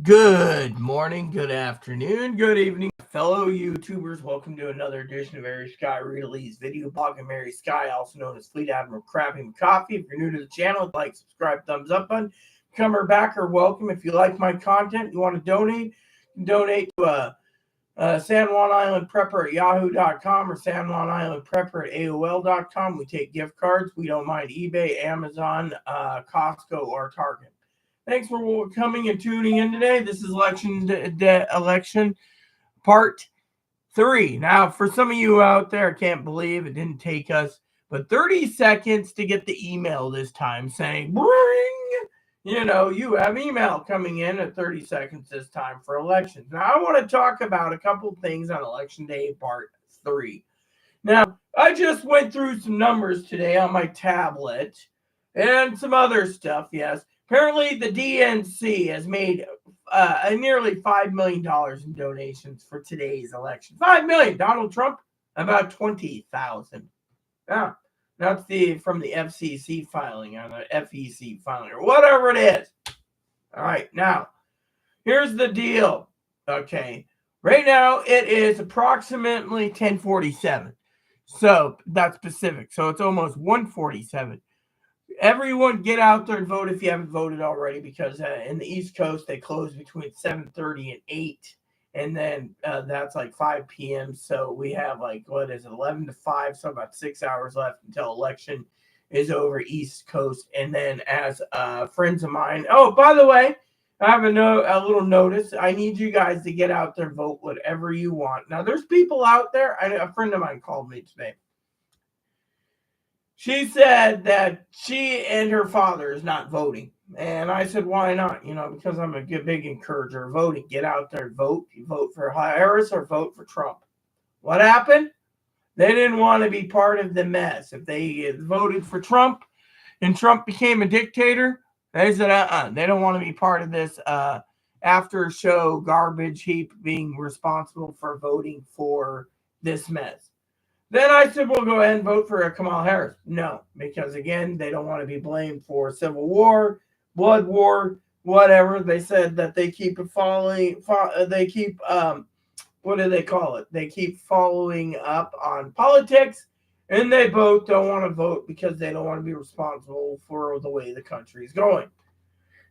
Good morning, good afternoon, good evening, fellow YouTubers. Welcome to another edition of Mary Sky Realty's video blog. I'm Mary Sky, also known as Fleet Admiral Crappy Coffee. If you're new to the channel, like, subscribe, thumbs up button. Come or back or welcome. If you like my content, you want to donate, you can donate to San Juan Island Prepper at yahoo.com or San Juan Island Prepper at AOL.com. We take gift cards. We don't mind eBay, Amazon, Costco, or Target. Thanks for coming and tuning in today. This is election part 3. Now, for some of you out there, I can't believe it didn't take us but 30 seconds to get the email this time saying, bring, you have email coming in at 30 seconds this time for elections. Now, I want to talk about a couple things on election day part 3. Now, I just went through some numbers today on my tablet and some other stuff, yes. Apparently, the DNC has made nearly $5 million in donations for today's election. $5 million. Donald Trump, about 20,000. Yeah, that's from the FCC filing on the FEC filing or whatever it is. All right, now here's the deal. Okay, right now it is approximately 10:47. So that's Pacific. So it's almost 1:47. Everyone get out there and vote if you haven't voted already, because in the East Coast they close between 7:30 and 8, and then that's like 5 p.m. So we have 11 to 5, so about 6 hours left until election is over East Coast. And then as friends of mine, oh, by the way, I have a little notice. I need you guys to get out there and vote whatever you want. Now, there's people out there. A friend of mine called me today. She said that she and her father is not voting. And I said, why not? Because I'm a big encourager of voting. Get out there and vote. You vote for Harris or vote for Trump. What happened? They didn't want to be part of the mess. If they voted for Trump and Trump became a dictator, they said, they don't want to be part of this after show garbage heap being responsible for voting for this mess. Then I said, we'll go ahead and vote for Kamala Harris. No, because again, they don't want to be blamed for civil war, blood war, whatever. They said that they keep what do they call it? They keep following up on politics, and they both don't want to vote because they don't want to be responsible for the way the country is going.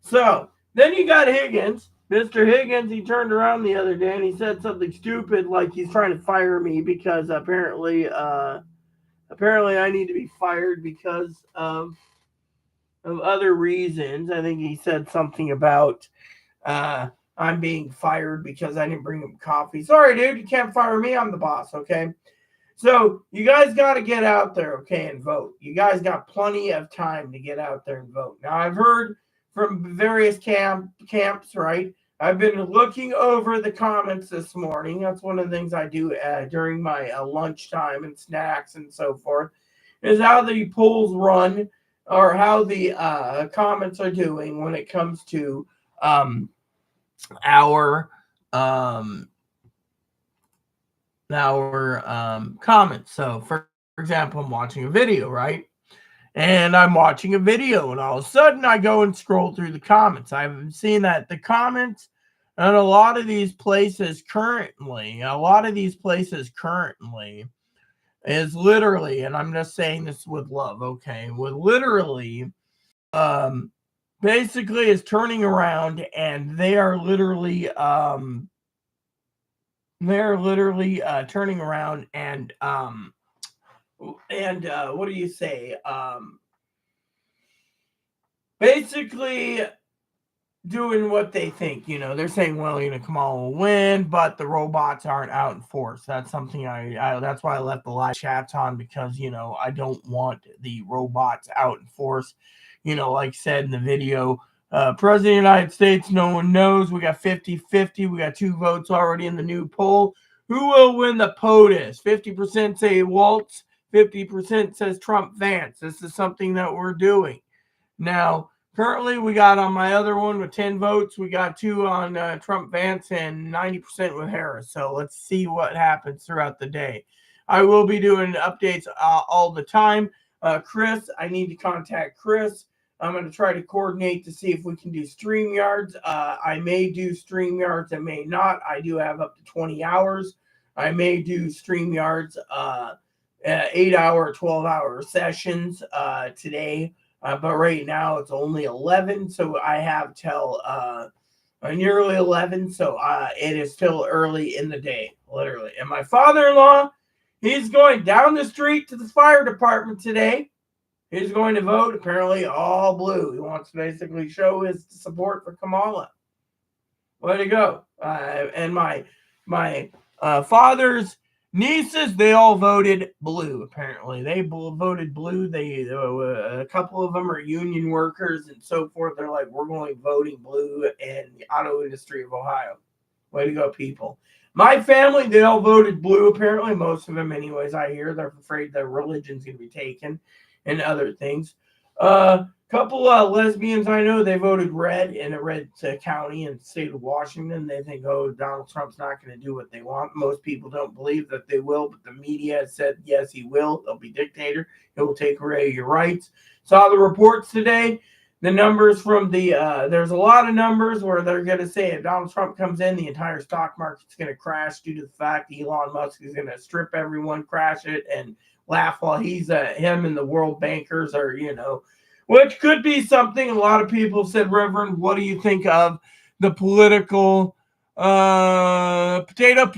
So then you got Higgins. Mr. Higgins, he turned around the other day and he said something stupid like he's trying to fire me because apparently I need to be fired because of other reasons. I think he said something about I'm being fired because I didn't bring him coffee. Sorry, dude, you can't fire me. I'm the boss, okay? So you guys got to get out there, okay, and vote. You guys got plenty of time to get out there and vote. Now, I've heard from various camps, right? I've been looking over the comments this morning. That's one of the things I do during my lunchtime and snacks and so forth, is how the polls run or how the comments are doing when it comes to our comments. So, for example, I'm watching a video, right? And I'm watching a video, and all of a sudden I go and scroll through the comments. I've seen that the comments and a lot of these places currently is literally, and I'm just saying this with love, okay, with literally basically is turning around, and they are literally turning around and what do you say? Basically doing what they think. They're saying, well, Kamala will win, but the robots aren't out in force. That's something that's why I left the live chats on, because, I don't want the robots out in force. Like said in the video, President of the United States, no one knows. We got 50-50. We got 2 votes already in the new poll. Who will win the POTUS? 50% say Waltz, 50% says Trump Vance. This is something that we're doing. Now, currently, we got on my other one with 10 votes. We got 2 on Trump Vance and 90% with Harris. So let's see what happens throughout the day. I will be doing updates all the time. Chris, I need to contact Chris. I'm going to try to coordinate to see if we can do StreamYards. I may do StreamYards, I may not. I do have up to 20 hours. I may do StreamYards 8-hour, 12-hour sessions today. But right now it's only 11, so I have till nearly 11, so it is still early in the day, literally. And my father-in-law, he's going down the street to the fire department today. He's going to vote, apparently all blue. He wants to basically show his support for Kamala. Way to go. And my father's nieces, they all voted blue, apparently. They voted blue. They a couple of them are union workers and so forth. They're like, we're going voting blue in the auto industry of Ohio. Way to go, people. My family, they all voted blue, apparently. Most of them, anyways, I hear. They're afraid their religion's going to be taken and other things. Couple of lesbians I know, they voted red in a red county in the state of Washington. They think, oh, Donald Trump's not going to do what they want. Most people don't believe that they will, but the media has said, yes, he will. He'll be dictator. He will take away your rights. Saw the reports today. The numbers from there's a lot of numbers where they're going to say if Donald Trump comes in, the entire stock market's going to crash due to the fact Elon Musk is going to strip everyone, crash it, and laugh while he's him and the world bankers are, which could be something. A lot of people said, Reverend, what do you think of the political potato?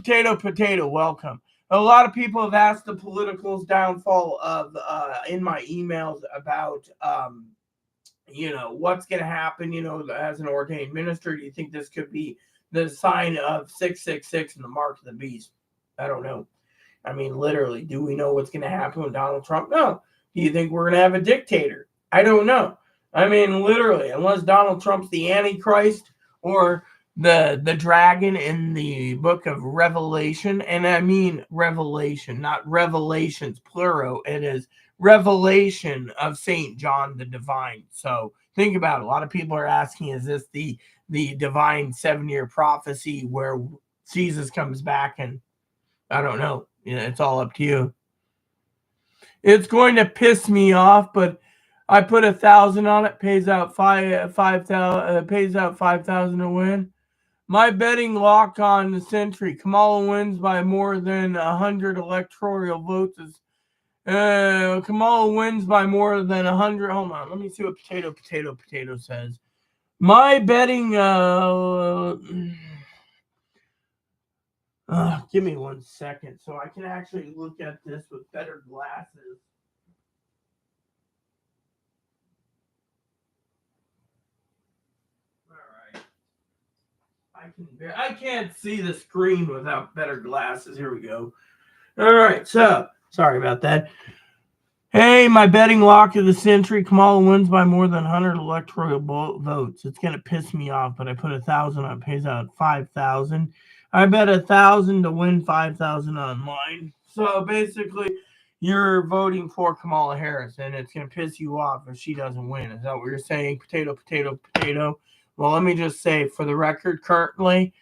Welcome. A lot of people have asked the political downfall of in my emails about what's going to happen, as an ordained minister. Do you think this could be the sign of 666 and the mark of the beast? I don't know. I mean, literally, do we know what's going to happen with Donald Trump? No. Do you think we're going to have a dictator? I don't know. I mean, literally, unless Donald Trump's the Antichrist or the dragon in the book of Revelation, and I mean Revelation, not Revelations, plural. It is Revelation of St. John the Divine. So think about it. A lot of people are asking, is this the divine 7-year prophecy where Jesus comes back? And I don't know. It's all up to you. It's going to piss me off, but I put 1,000 on it. Pays out 5,000. Pays out 5,000 to win. My betting lock on the Century. Kamala wins by more than 100 electoral votes. Kamala wins by more than 100. Hold on. Let me see what potato says. My betting. Give me 1 second so I can actually look at this with better glasses. I can't see the screen without better glasses. Here we go. All right, so sorry about that. Hey, my betting lock of the century. Kamala wins by more than 100 electoral votes. It's gonna piss me off, but I put 1,000 on. It pays out 5,000. I bet 1,000 to win 5,000 online. So basically, you're voting for Kamala Harris, and it's gonna piss you off if she doesn't win. Is that what you're saying? Potato. Well, let me just say, for the record, currently,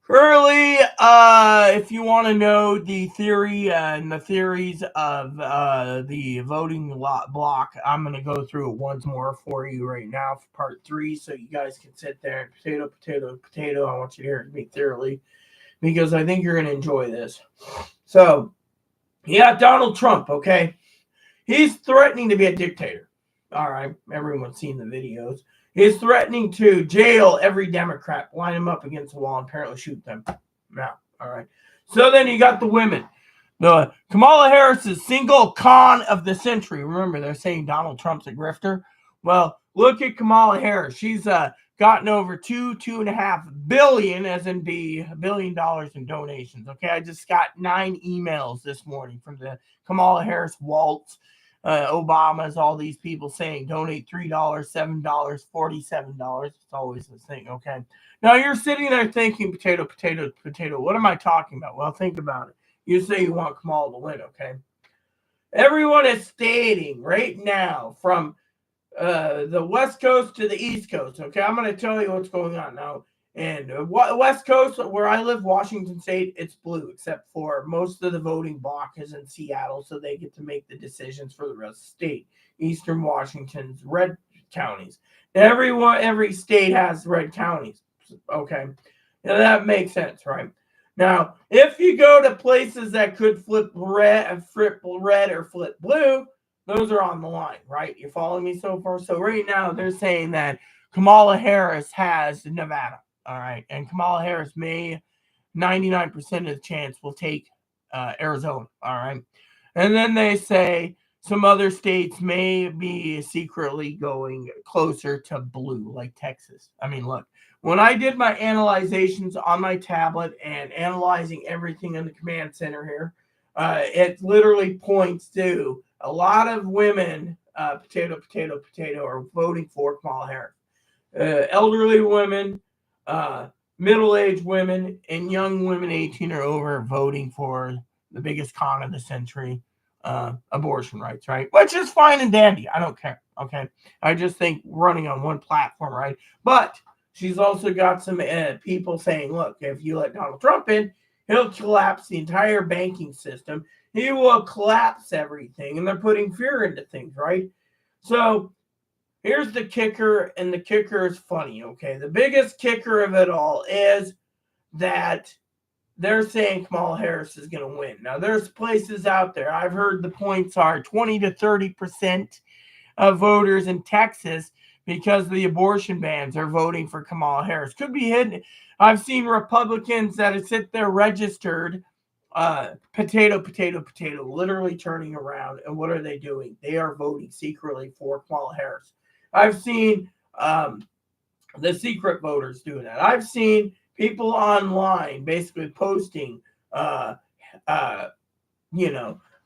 if you want to know the theory and the theories of the voting block, I'm going to go through it once more for you right now for part 3, so you guys can sit there and potato. I want you to hear me thoroughly, because I think you're going to enjoy this. So, Donald Trump, okay? He's threatening to be a dictator. All right, everyone's seen the videos. He's threatening to jail every Democrat, line them up against the wall, and apparently shoot them. Now, all right. So then you got the women. The Kamala Harris is single con of the century. Remember, they're saying Donald Trump's a grifter. Well, look at Kamala Harris. She's gotten over $2.5 billion, as in $1 billion in donations. Okay, I just got 9 emails this morning from the Kamala Harris Waltz. Obama's, all these people saying donate $3, $7, $47. It's always the thing. Okay. Now you're sitting there thinking potato. What am I talking about? Well, think about it. You say you want Kamala to win. Okay. Everyone is stating right now from the West Coast to the East Coast. Okay. I'm going to tell you what's going on now. And West Coast, where I live, Washington State, it's blue, except for most of the voting block is in Seattle, so they get to make the decisions for the rest of the state. Eastern Washington's red, counties. Every state has red counties. Okay. Now that makes sense, right? Now, if you go to places that could flip red or flip blue, those are on the line, right? You following me so far? So right now they're saying that Kamala Harris has Nevada, all right, and Kamala Harris may 99% of the chance will take Arizona, all right, and then they say some other states may be secretly going closer to blue, like Texas. I mean, look, when I did my analyzations on my tablet and analyzing everything in the command center here, it literally points to a lot of women, are voting for Kamala Harris. Elderly women, middle-aged women, and young women 18 or over voting for the biggest con of the century, abortion rights, right? Which is fine and dandy. I don't care. Okay. I just think running on one platform, right? But she's also got some people saying, look, if you let Donald Trump in, he'll collapse the entire banking system. He will collapse everything. And they're putting fear into things, right? So here's the kicker, and the kicker is funny, okay? The biggest kicker of it all is that they're saying Kamala Harris is going to win. Now, there's places out there. I've heard the points are 20 to 30% of voters in Texas, because of the abortion bans, are voting for Kamala Harris. Could be hidden. I've seen Republicans that sit there registered, potato, literally turning around. And what are they doing? They are voting secretly for Kamala Harris. I've seen the secret voters doing that. I've seen people online basically posting,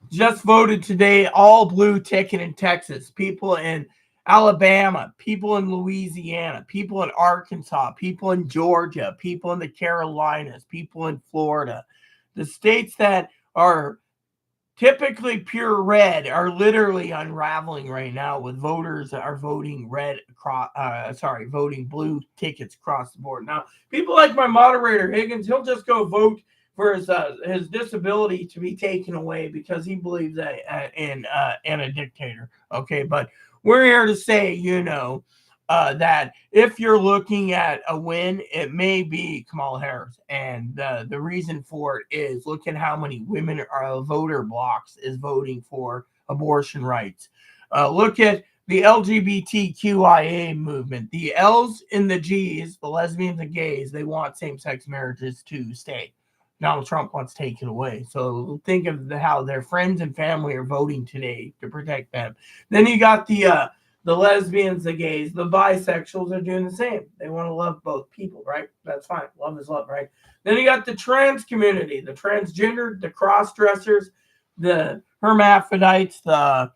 just voted today, all blue ticket in Texas, people in Alabama, people in Louisiana, people in Arkansas, people in Georgia, people in the Carolinas, people in Florida. The states that are typically pure red are literally unraveling right now, with voters that are voting voting blue tickets across the board. Now, people like my moderator Higgins, he'll just go vote for his disability to be taken away because he believes in a dictator. Okay, but we're here to say, that if you're looking at a win, it may be Kamala Harris. And the reason for it is, look at how many women voter blocks is voting for abortion rights. Look at the LGBTQIA movement. The L's and the G's, the lesbians and gays, they want same-sex marriages to stay. Donald Trump wants to take it away. So think of how their friends and family are voting today to protect them. Then you got the lesbians, the gays, the bisexuals are doing the same. They want to love both people, right? That's fine. Love is love, right? Then you got the trans community, the transgender, the cross-dressers, the hermaphrodites, the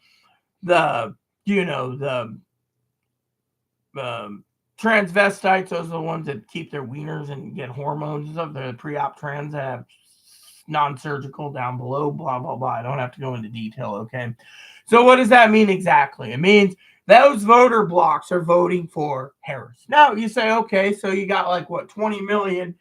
transvestites. Those are the ones that keep their wieners and get hormones and stuff. The pre-op trans have non-surgical down below, blah, blah, blah. I don't have to go into detail, okay? So what does that mean exactly? It means those voter blocks are voting for Harris. Now, you say, okay, so you got 20 million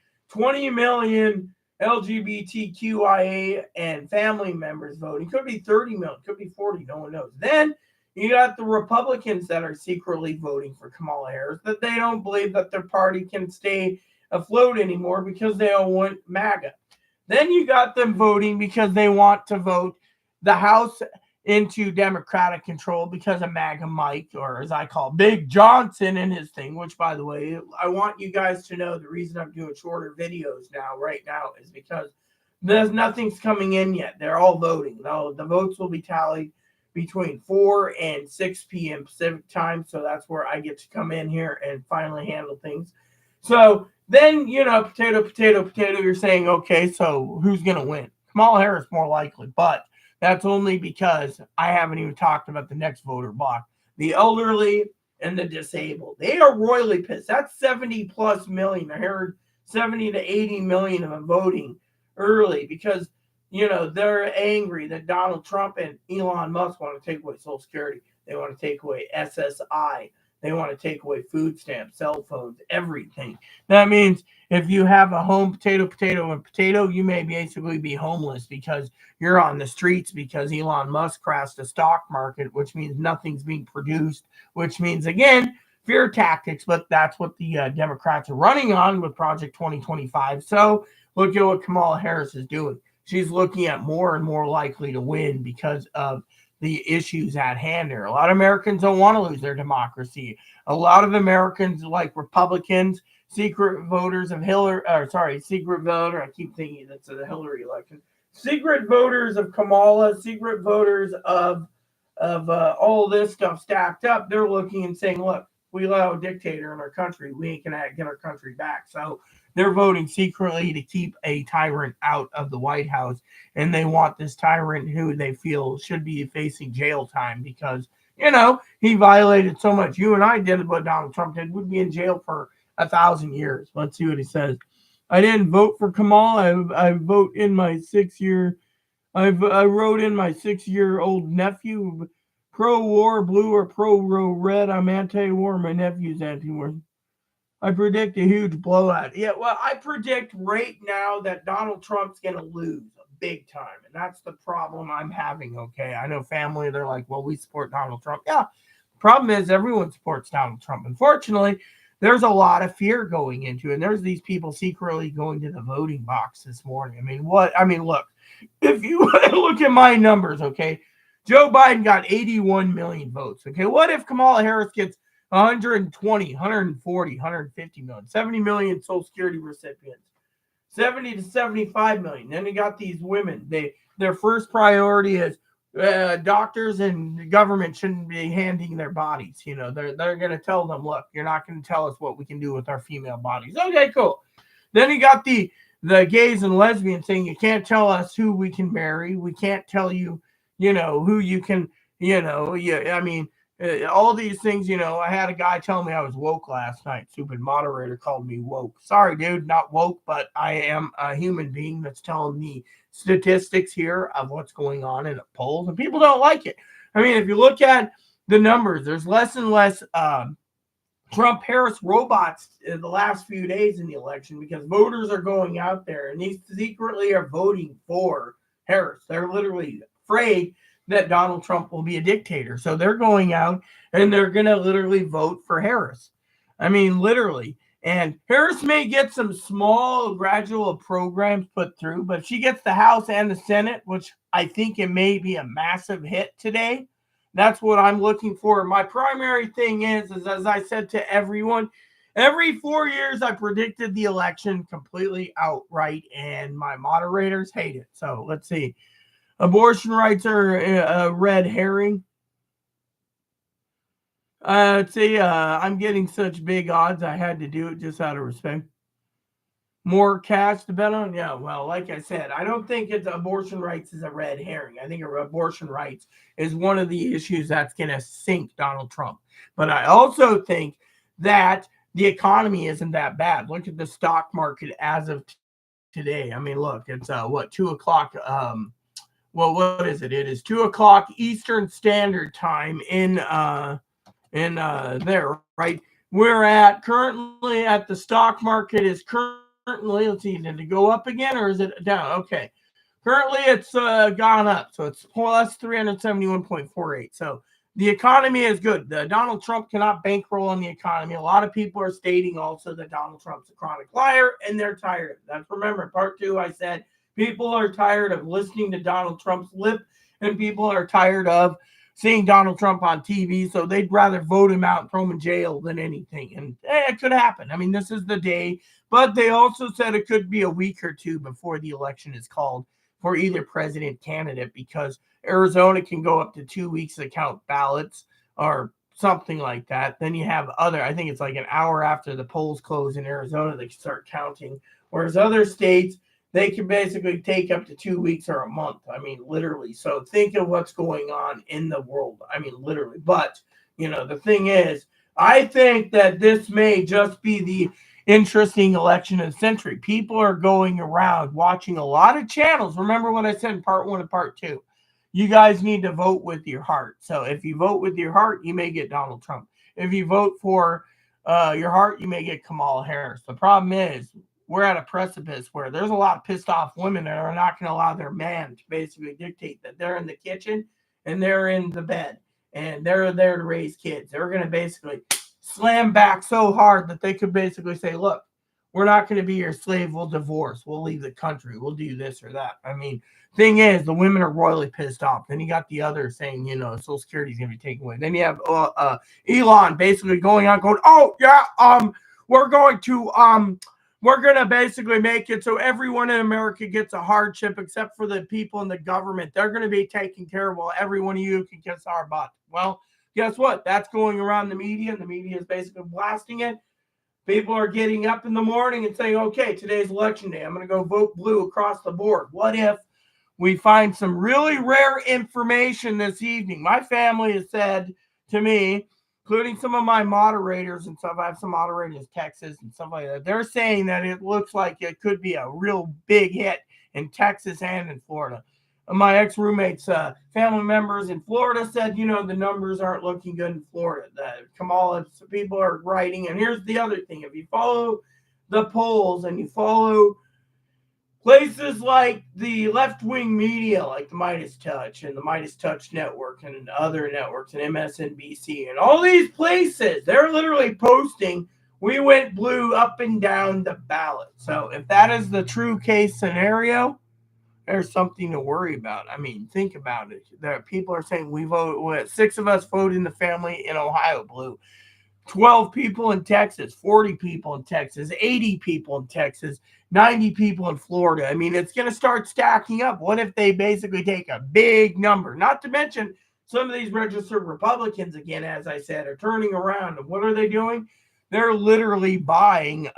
LGBTQIA and family members voting. Could be 30 million, could be 40, no one knows. Then you got the Republicans that are secretly voting for Kamala Harris, that they don't believe that their party can stay afloat anymore because they don't want MAGA. Then you got them voting because they want to vote the House into Democratic control because of MAGA Mike, or as I call Big Johnson, and his thing, which, by the way, I want you guys to know the reason I'm doing shorter videos right now is because nothing's coming in yet. They're all voting. The votes will be tallied between 4 and 6 p.m. Pacific time, so that's where I get to come in here and finally handle things. So then, potato, you're saying, okay, so who's going to win? Kamala Harris more likely, but that's only because I haven't even talked about the next voter block. The elderly and the disabled. They are royally pissed. That's 70 plus million. I heard 70 to 80 million of them voting early because, they're angry that Donald Trump and Elon Musk want to take away Social Security. They want to take away SSI. They want to take away food stamps, cell phones, everything. That means if you have a home potato, you may basically be homeless because you're on the streets because Elon Musk crashed the stock market, which means nothing's being produced, which means, again, fear tactics. But that's what the Democrats are running on with Project 2025. So look at what Kamala Harris is doing. She's looking at more and more likely to win because of the issues at hand here. A lot of Americans don't want to lose their democracy. A lot of Americans, like Republicans, secret voters of secret voter. I keep thinking that's the Hillary election. Secret voters of Kamala, secret voters of all this stuff stacked up. They're looking and saying, look, we allow a dictator in our country. We ain't going to get our country back. So they're voting secretly to keep a tyrant out of the White House. And they want this tyrant who they feel should be facing jail time because, he violated so much. You and I did what Donald Trump did. We'd be in jail for 1,000 years. Let's see what he says. I didn't vote for Kamala. I vote in my 6-year. I wrote in my 6-year-old nephew, pro-war blue or pro-red. I'm anti-war. My nephew's anti-war. I predict a huge blowout. Yeah, well, I predict right now that Donald Trump's going to lose big time. And that's the problem I'm having, okay? I know family, they're like, well, we support Donald Trump. Yeah, the problem is everyone supports Donald Trump. Unfortunately, there's a lot of fear going into it. And there's these people secretly going to the voting box this morning. Look, if you look at my numbers, okay, Joe Biden got 81 million votes, okay? What if Kamala Harris gets 120, 140, 150 million, 70 million Social Security recipients, 70 to 75 million. Then you got these women. Their first priority is doctors and government shouldn't be handing their bodies. They're going to tell them, look, you're not going to tell us what we can do with our female bodies. Okay, cool. Then you got the gays and lesbians saying you can't tell us who we can marry. We can't tell you, who you can, all these things, I had a guy tell me I was woke last night. Stupid moderator called me woke. Sorry, dude, not woke, but I am a human being that's telling me statistics here of what's going on in the polls, and people don't like it. If you look at the numbers, there's less and less Trump-Harris robots in the last few days in the election because voters are going out there and they secretly are voting for Harris. They're literally afraid that Donald Trump will be a dictator. So they're going out and they're going to literally vote for Harris. Literally. And Harris may get some small gradual programs put through, but she gets the House and the Senate, which I think it may be a massive hit today. That's what I'm looking for. My primary thing is as I said to everyone, every 4 years I predicted the election completely outright, and my moderators hate it. So let's see. Abortion rights are a red herring. I'm getting such big odds. I had to do it just out of respect. More cash to bet on? Yeah, well, like I said, I don't think abortion rights is a red herring. I think abortion rights is one of the issues that's going to sink Donald Trump. But I also think that the economy isn't that bad. Look at the stock market as of today. Look, it's 2 o'clock. What is it? It is 2 o'clock Eastern Standard Time in there, right? We're currently at the stock market is currently, let's see, did it go up again or is it down? Okay. Currently it's gone up. So it's plus 371.48. So the economy is good. Donald Trump cannot bankroll on the economy. A lot of people are stating also that Donald Trump's a chronic liar and they're tired. That's, remember, part 2, I said, people are tired of listening to Donald Trump's lip, and people are tired of seeing Donald Trump on TV, so they'd rather vote him out and throw him in jail than anything. And it could happen. This is the day. But they also said it could be a week or two before the election is called for either president candidate because Arizona can go up to 2 weeks to count ballots or something like that. Then you have I think it's like an hour after the polls close in Arizona, they can start counting. Whereas other states, they can basically take up to 2 weeks or a month. Literally. So think of what's going on in the world. Literally. But, the thing is, I think that this may just be the interesting election of the century. People are going around watching a lot of channels. Remember what I said in part 1 and part 2. you guys need to vote with your heart. So if you vote with your heart, you may get Donald Trump. If you vote for your heart, you may get Kamala Harris. The problem is we're at a precipice where there's a lot of pissed off women that are not going to allow their man to basically dictate that they're in the kitchen and they're in the bed and they're there to raise kids. They're going to basically slam back so hard that they could basically say, look, we're not going to be your slave. We'll divorce. We'll leave the country. We'll do this or that. I mean, thing is, the women are royally pissed off. Then you got the other saying, Social Security is going to be taken away. Then you have Elon basically going, oh yeah, we're going to basically make it so everyone in America gets a hardship except for the people in the government. They're going to be taken care of while every one of you can kiss our butt. Well, guess what? That's going around the media, and the media is basically blasting it. People are getting up in the morning and saying, okay, today's election day. I'm going to go vote blue across the board. What if we find some really rare information this evening? My family has said to me, including some of my moderators and stuff, I have some moderators in Texas and stuff like that. They're saying that it looks like it could be a real big hit in Texas and in Florida. My ex-roommate's family members in Florida said, the numbers aren't looking good in Florida. Kamala, people are writing. And here's the other thing. If you follow the polls and you follow places like the left-wing media, like the Midas Touch and the Midas Touch Network and other networks and MSNBC and all these places, they're literally posting, we went blue up and down the ballot. So if that is the true case scenario, there's something to worry about. I mean, think about it. There people are saying we vote. 6 of us vote in the family in Ohio blue, 12 people in Texas, 40 people in Texas, 80 people in Texas, 90 people in Florida. I mean, it's going to start stacking up. What if they basically take a big number? Not to mention some of these registered Republicans, again, as I said, are turning around. And what are they doing? They're literally buying,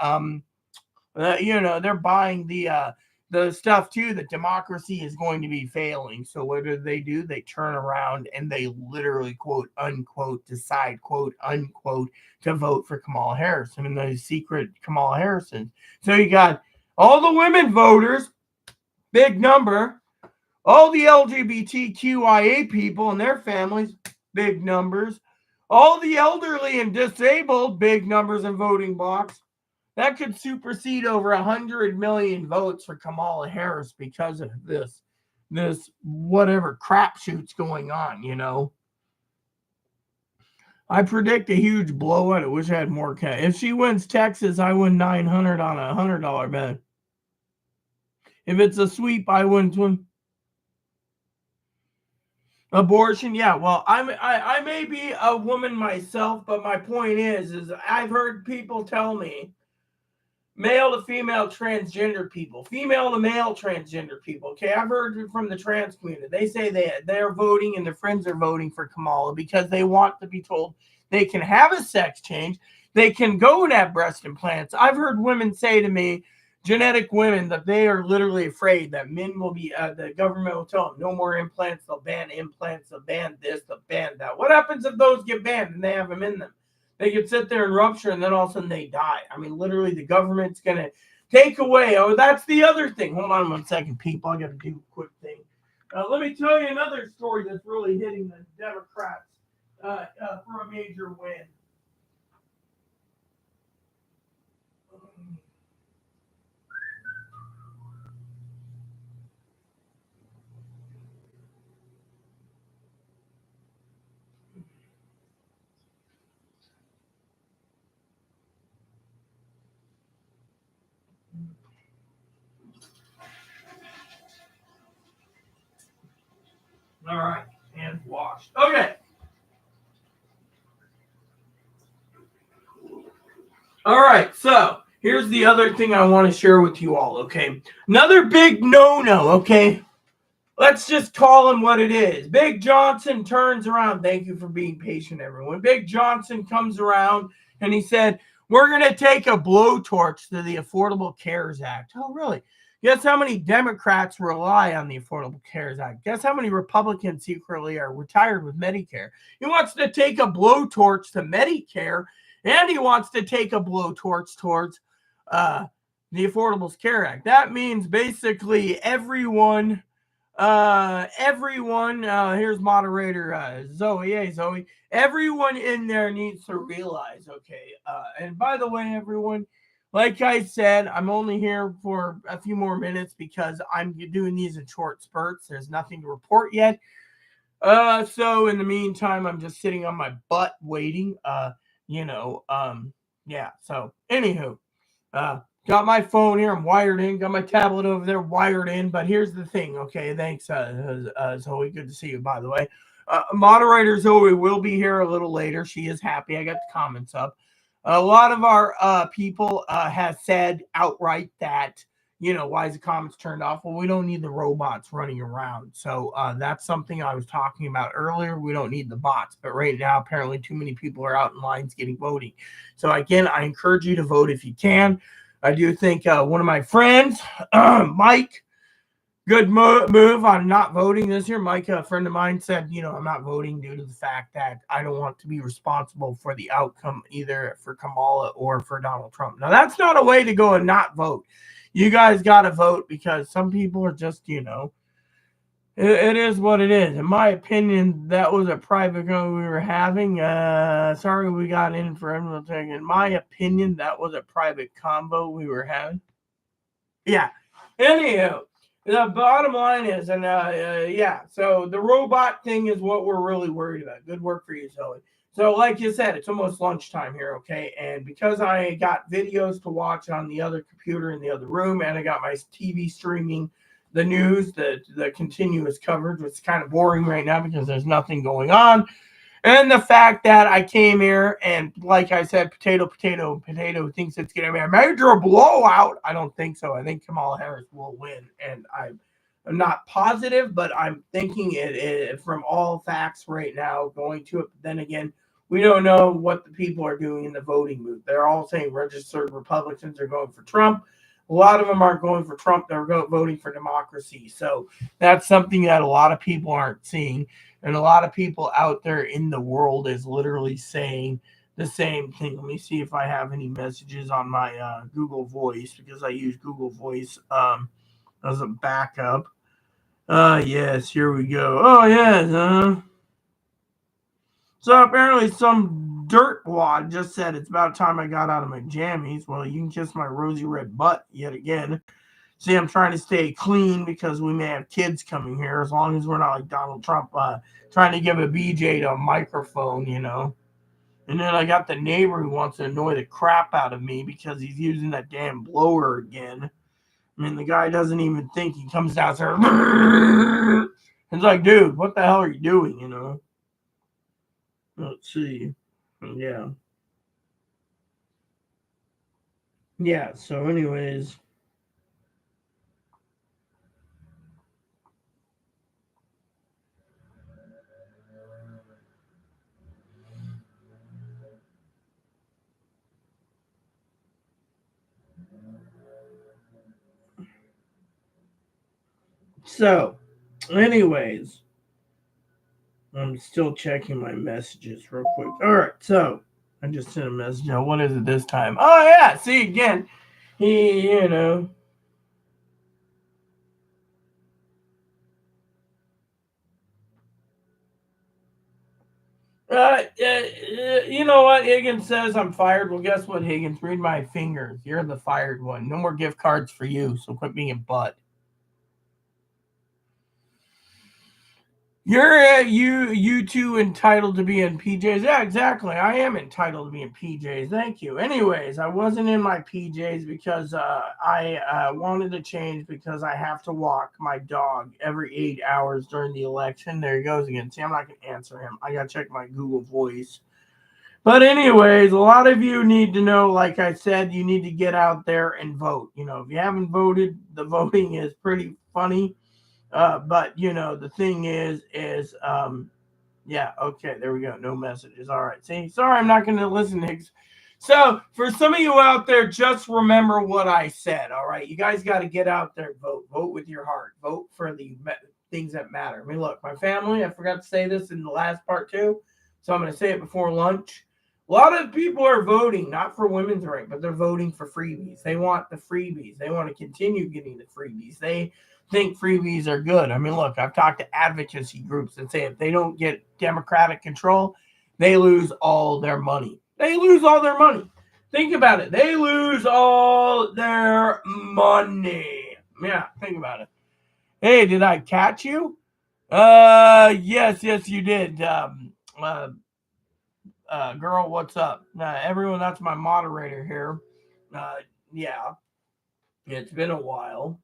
they're buying the stuff too, that democracy is going to be failing. So what do? They turn around and they literally, quote unquote, decide, quote unquote, to vote for Kamala Harris. I mean, the secret Kamala Harrison. So you got all the women voters, big number, all the LGBTQIA people and their families, big numbers, all the elderly and disabled, big numbers in voting blocks. That could supersede over 100 million votes for Kamala Harris because of this whatever crapshoot's going on, I predict a huge blowout. I wish I had more cash. If she wins Texas, I win 900 on a $100 bet. If it's a sweep, I win abortion. Yeah, well, I may be a woman myself, but my point is I've heard people tell me, male to female transgender people, female to male transgender people. Okay, I've heard from the trans community. They say they're voting and their friends are voting for Kamala because they want to be told they can have a sex change. They can go and have breast implants. I've heard women say to me, genetic women, that they are literally afraid that men will be, the government will tell them no more implants. They'll ban implants. They'll ban this. They'll ban that. What happens if those get banned and they have them in them? They could sit there and rupture, and then all of a sudden they die. I mean, literally, the government's going to take away. Oh, that's the other thing. Hold on 1 second, people. I got to do a quick thing. Let me tell you another story that's really hitting the Democrats for a major win. All right, hands washed. Okay. All right, so here's the other thing I want to share with you all, okay? Another big no-no, okay? Let's just call him what it is. Big Johnson turns around. Thank you for being patient, everyone. Big Johnson comes around and he said, we're going to take a blowtorch to the Affordable Cares Act. Oh, really? Guess how many Democrats rely on the Affordable Cares Act? Guess how many Republicans secretly are retired with Medicare? He wants to take a blowtorch to Medicare, and he wants to take a blowtorch towards the Affordable Care Act. That means basically everyone Everyone, here's moderator Zoe. Hey, Zoe. Everyone in there needs to realize, okay. And by the way, everyone, like I said, I'm only here for a few more minutes because I'm doing these in short spurts. There's nothing to report yet. So in the meantime, I'm just sitting on my butt waiting. Yeah. So anywho, got my phone here. I'm wired in. Got my tablet over there wired in. But here's the thing. Okay. Thanks, Zoe. Good to see you, by the way. Moderator Zoe will be here a little later. She is happy. I got the comments up. A lot of our people have said outright that, why is the comments turned off? Well, we don't need the robots running around. So that's something I was talking about earlier. We don't need the bots. But right now, apparently, too many people are out in lines getting voting. So again, I encourage you to vote if you can. I do think one of my friends, Mike, good move on not voting this year. Mike, a friend of mine, said, I'm not voting due to the fact that I don't want to be responsible for the outcome either for Kamala or for Donald Trump. Now, that's not a way to go and not vote. You guys got to vote because some people are just, it is what it is. In my opinion, that was a private go we were having. Sorry we got in for everyone. In my opinion, that was a private combo we were having. Yeah. Anyhow, the bottom line is, and so the robot thing is what we're really worried about. Good work for you, Zoe. So, like you said, it's almost lunchtime here, okay? And because I got videos to watch on the other computer in the other room, and I got my TV streaming the news, the continuous coverage, which is kind of boring right now because there's nothing going on. And the fact that I came here and, like I said, potato thinks it's going to be a major blowout. I don't think so. I think Kamala Harris will win. And I'm not positive, but I'm thinking it from all facts right now going to it. But then again, we don't know what the people are doing in the voting booth. They're all saying registered Republicans are going for Trump. A lot of them aren't going for Trump. They're voting for democracy. So that's something that a lot of people aren't seeing. And a lot of people out there in the world is literally saying the same thing. Let me see if I have any messages on my Google Voice because I use Google Voice as a backup. Yes, here we go. Oh, yes. So apparently some dirtwad just said it's about time I got out of my jammies. Well, you can kiss my rosy red butt yet again. See, I'm trying to stay clean because we may have kids coming here as long as we're not like Donald Trump trying to give a BJ to a microphone, And then I got the neighbor who wants to annoy the crap out of me because he's using that damn blower again. I mean, the guy doesn't even think. He comes downstairs. It's like, dude, what the hell are you doing, Let's see. Yeah. Yeah, so anyways. So, anyways, I'm still checking my messages real quick. All right, so I just sent a message. Now, what is it this time? Oh, yeah, see, again, he. You know what? Higgins says I'm fired. Well, guess what, Higgins? Read my fingers. You're the fired one. No more gift cards for you, so quit being a butt. You're you two entitled to be in PJs. Yeah, exactly. I am entitled to be in PJs. Thank you. Anyways, I wasn't in my PJs because I wanted to change because I have to walk my dog every 8 hours during the election. There he goes again. See, I'm not gonna answer him. I gotta check my Google Voice. But anyways, a lot of you need to know, like I said, you need to get out there and vote. If you haven't voted, the voting is pretty funny. But the thing is, yeah, okay, there we go. No messages. All right. See, sorry, I'm not going to listen, Higgs. So for some of you out there, just remember what I said. All right, you guys got to get out there, vote with your heart, vote for the things that matter. I mean, look, my family. I forgot to say this in the last part too, so I'm going to say it before lunch. A lot of people are voting not for women's right, but they're voting for freebies. They want the freebies. They want to continue getting the freebies. think freebies are good. I mean, look, I've talked to advocacy groups that say if they don't get Democratic control, they lose all their money. They lose all their money. Think about it. They lose all their money. Yeah, think about it. Hey, did I catch you? Yes, you did. Girl, what's up? Everyone, that's my moderator here. Yeah, it's been a while.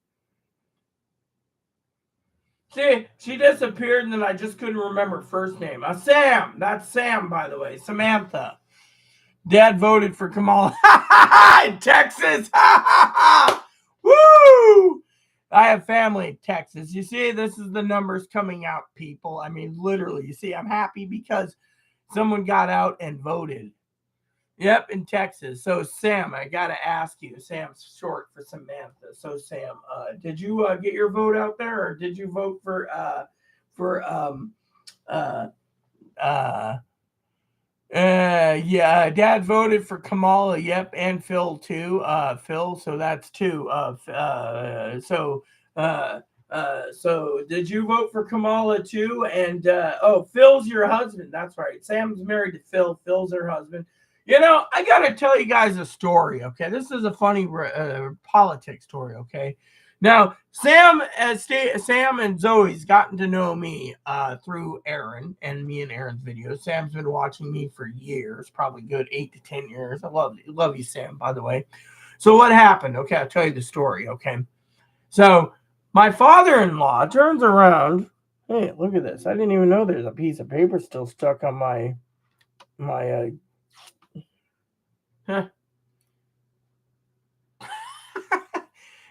See, she disappeared, and then I just couldn't remember her first name. Sam. That's Sam, by the way. Samantha. Dad voted for Kamala in Texas. Woo! I have family in Texas. You see, this is the numbers coming out, people. I mean, literally. You see, I'm happy because someone got out and voted. Yep, in Texas. So, Sam, I got to ask you. Sam's short for Samantha. So, Sam, did you get your vote out there, or did you vote for yeah, Dad voted for Kamala. Yep, and Phil too. Phil, so that's two. So did you vote for Kamala too? And Phil's your husband. That's right. Sam's married to Phil. Phil's her husband. You know, I gotta tell you guys a story. Okay, this is a funny politics story. Okay. Now, Sam and Zoe's gotten to know me through Aaron and me and Aaron's videos. Sam's been watching me for years, probably good 8 to 10 years. I love you, Sam, by the way. So what happened? Okay, I'll tell you the story, okay? So my father-in-law turns around. Hey, look at this. I didn't even know there's a piece of paper still stuck on my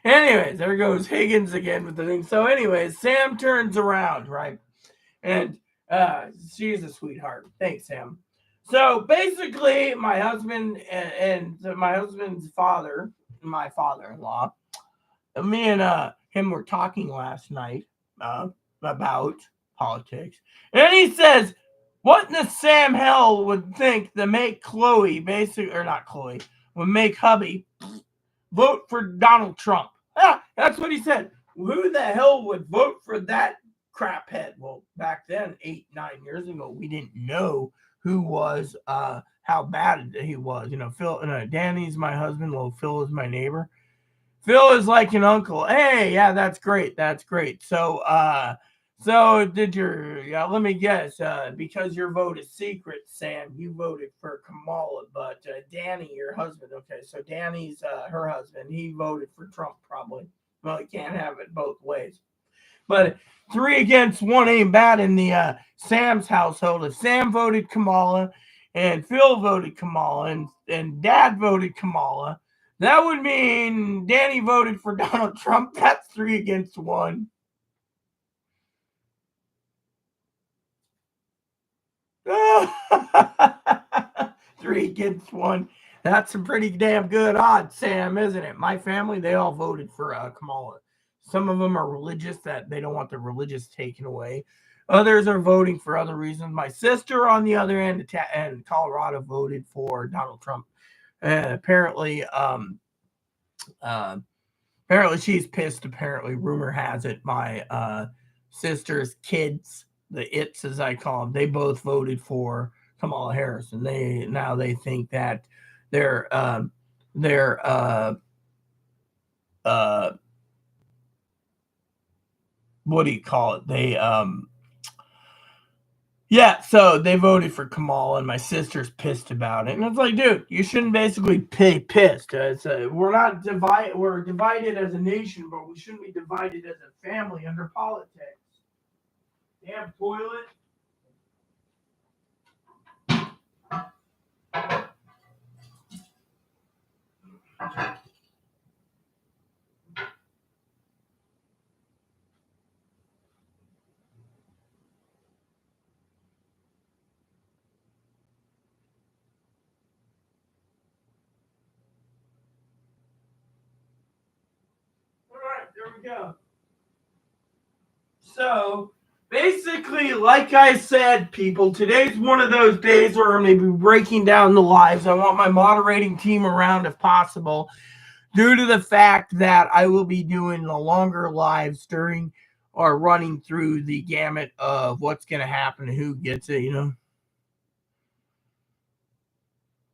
Anyways, there goes Higgins again with the thing. So anyways, Sam turns around, right? And she's a sweetheart. Thanks, Sam. So basically, my husband and my husband's father, my father-in-law, me and him were talking last night about politics. And he says, what in the Sam hell would think to make Chloe, basically, or not Chloe, would make hubby vote for Donald Trump. That's what he said. Who the hell would vote for that craphead? Well, back then, 8, 9 years ago, we didn't know who was, how bad he was. You know, Phil, Danny's my husband. Well, Phil is my neighbor. Phil is like an uncle. Hey, yeah, that's great. That's great. So, let me guess, because your vote is secret, Sam, you voted for Kamala, but Danny, your husband, okay, so Danny's her husband, he voted for Trump probably. Well, he can't have it both ways. But 3 against 1 ain't bad in the Sam's household. If Sam voted Kamala and Phil voted Kamala and Dad voted Kamala, that would mean Danny voted for Donald Trump. That's 3 against 1. Three against 1. That's some pretty damn good odds, Sam, isn't it? My family, they all voted for Kamala. Some of them are religious, that they don't want the religious taken away. Others are voting for other reasons. My sister, on the other end, in Colorado, voted for Donald Trump. Apparently she's pissed. Apparently, rumor has it, my sister's kids, the its as I call them, they both voted for Kamala Harris, and they think that they're what do you call it? So they voted for Kamala, and my sister's pissed about it. And it's like, dude, you shouldn't basically be pissed. We're not divided. We're divided as a nation, but we shouldn't be divided as a family under politics. Damn toilet. All right, there we go. So basically, like I said, people, today's one of those days where I'm going to be breaking down the lives. I want my moderating team around if possible due to the fact that I will be doing the longer lives during or running through the gamut of what's going to happen, who gets it, you know.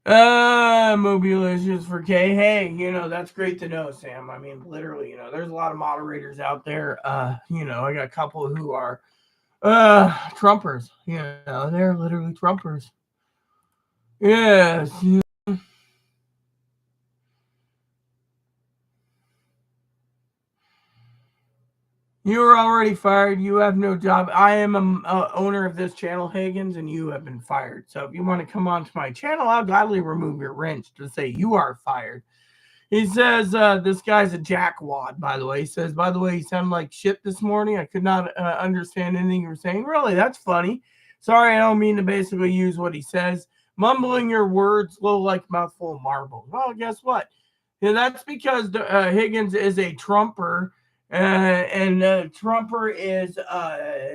Mobilizations for K. Hey, you know, that's great to know, Sam. I mean, literally, you know, there's a lot of moderators out there. You know, I got a couple who are Trumpers. You know, they're literally Trumpers. Yes. You are already fired. You have no job. I am a owner of this channel, Higgins, and you have been fired. So if you want to come onto my channel, I'll gladly remove your wrench to say you are fired. He says, this guy's a jackwad, by the way. He says, by the way, you sound like shit this morning. I could not understand anything you were saying. Really, that's funny. Sorry, I don't mean to basically use what he says. Mumbling your words, low like a mouthful of marbles. Well, guess what? Yeah, that's because Higgins is a Trumper. And Trumper is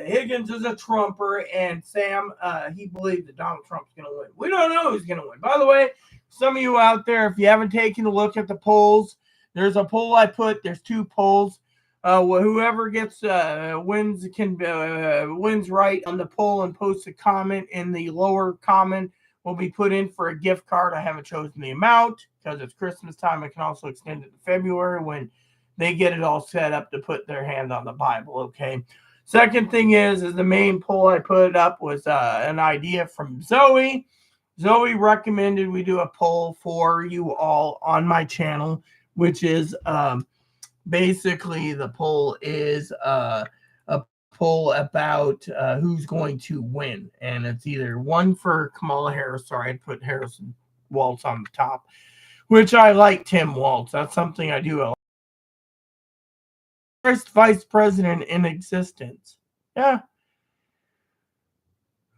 Higgins is a Trumper, and Sam he believes that Donald Trump's going to win. We don't know who's going to win. By the way, some of you out there, if you haven't taken a look at the polls, there's a poll I put. There's two polls. Whoever gets wins wins right on the poll and posts a comment in the lower comment will be put in for a gift card. I haven't chosen the amount because it's Christmas time. I can also extend it to February when they get it all set up to put their hand on the Bible. Okay. Second thing is the main poll I put up was an idea from Zoe. Zoe recommended we do a poll for you all on my channel, which is basically the poll is a poll about who's going to win. And it's either one for Kamala Harris, sorry, I'd put Harrison Waltz on the top, which I like Tim Waltz. That's something I do. First vice president in existence. Yeah.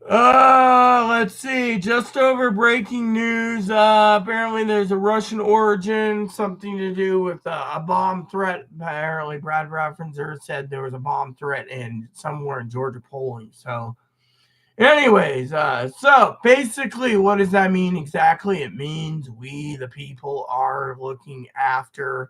Let's see. Just over breaking news. Apparently there's a Russian origin, something to do with a bomb threat. Apparently Brad Raffenzer said there was a bomb threat in somewhere in Georgia polling. So anyways, so basically what does that mean exactly? It means we, the people, are looking after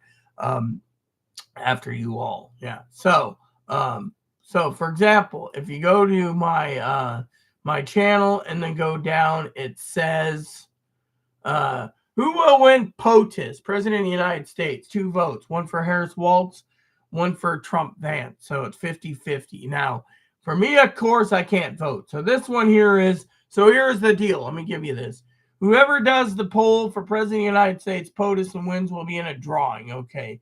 you all. Yeah. So for example, if you go to my my channel and then go down, it says who will win POTUS, President of the United States? 2 votes, one for Harris Waltz, one for Trump Vance. So it's 50-50. Now, for me, of course, I can't vote. So this one here is, so here's the deal. Let me give you this. Whoever does the poll for President of the United States, POTUS, and wins will be in a drawing. Okay.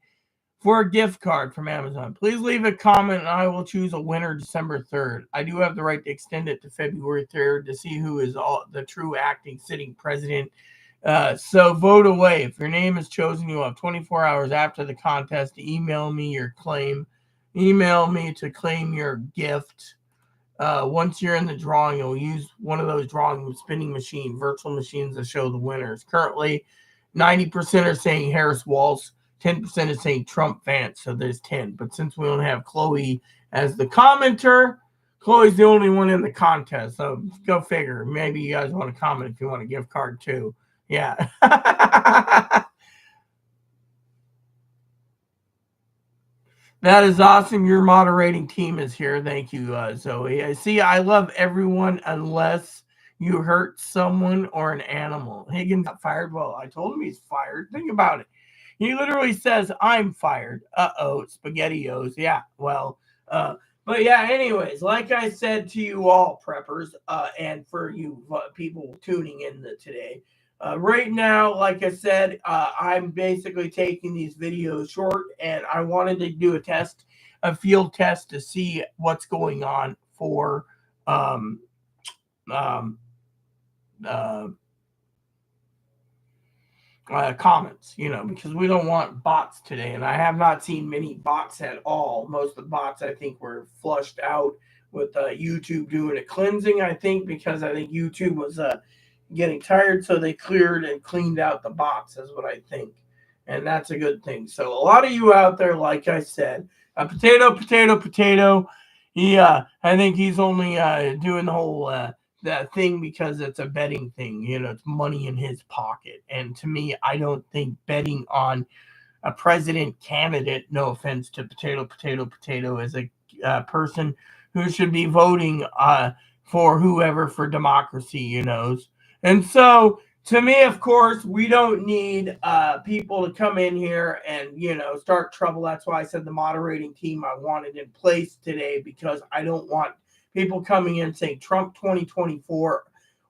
For a gift card from Amazon. Please leave a comment and I will choose a winner December 3rd. I do have the right to extend it to February 3rd to see who is the true acting sitting president. So vote away. If your name is chosen, you will have 24 hours after the contest to email me your claim. Email me to claim your gift. Once you're in the drawing, you'll use one of those drawing spinning machine, virtual machines to show the winners. Currently, 90% are saying Harris Waltz. 10% is saying Trump Vance, so there's 10. But since we don't have Chloe as the commenter, Chloe's the only one in the contest. So go figure. Maybe you guys want to comment if you want a gift card too. Yeah. That is awesome. Your moderating team is here. Thank you, Zoe. See, I love everyone unless you hurt someone or an animal. Higgins got fired. Well, I told him he's fired. Think about it. He literally says, I'm fired. Uh-oh, SpaghettiOs. Yeah, well, but yeah, anyways, like I said to you all, preppers, and for you people tuning in today, right now, like I said, I'm basically taking these videos short, and I wanted to do a field test to see what's going on for comments, you know, because we don't want bots today. And I have not seen many bots at all. Most of the bots, I think, were flushed out with YouTube doing a cleansing, I think, because I think YouTube was getting tired. So they cleared and cleaned out the bots, is what I think. And that's a good thing. So a lot of you out there, like I said, potato. I think he's only doing the whole that thing because it's a betting thing. You know, it's money in his pocket. And to me, I don't think betting on a president candidate, no offense to potato, as a person who should be voting for whoever for democracy, And so, to me, of course, we don't need people to come in here and, start trouble. That's why I said the moderating team I wanted in place today, because I don't want people coming in saying Trump 2024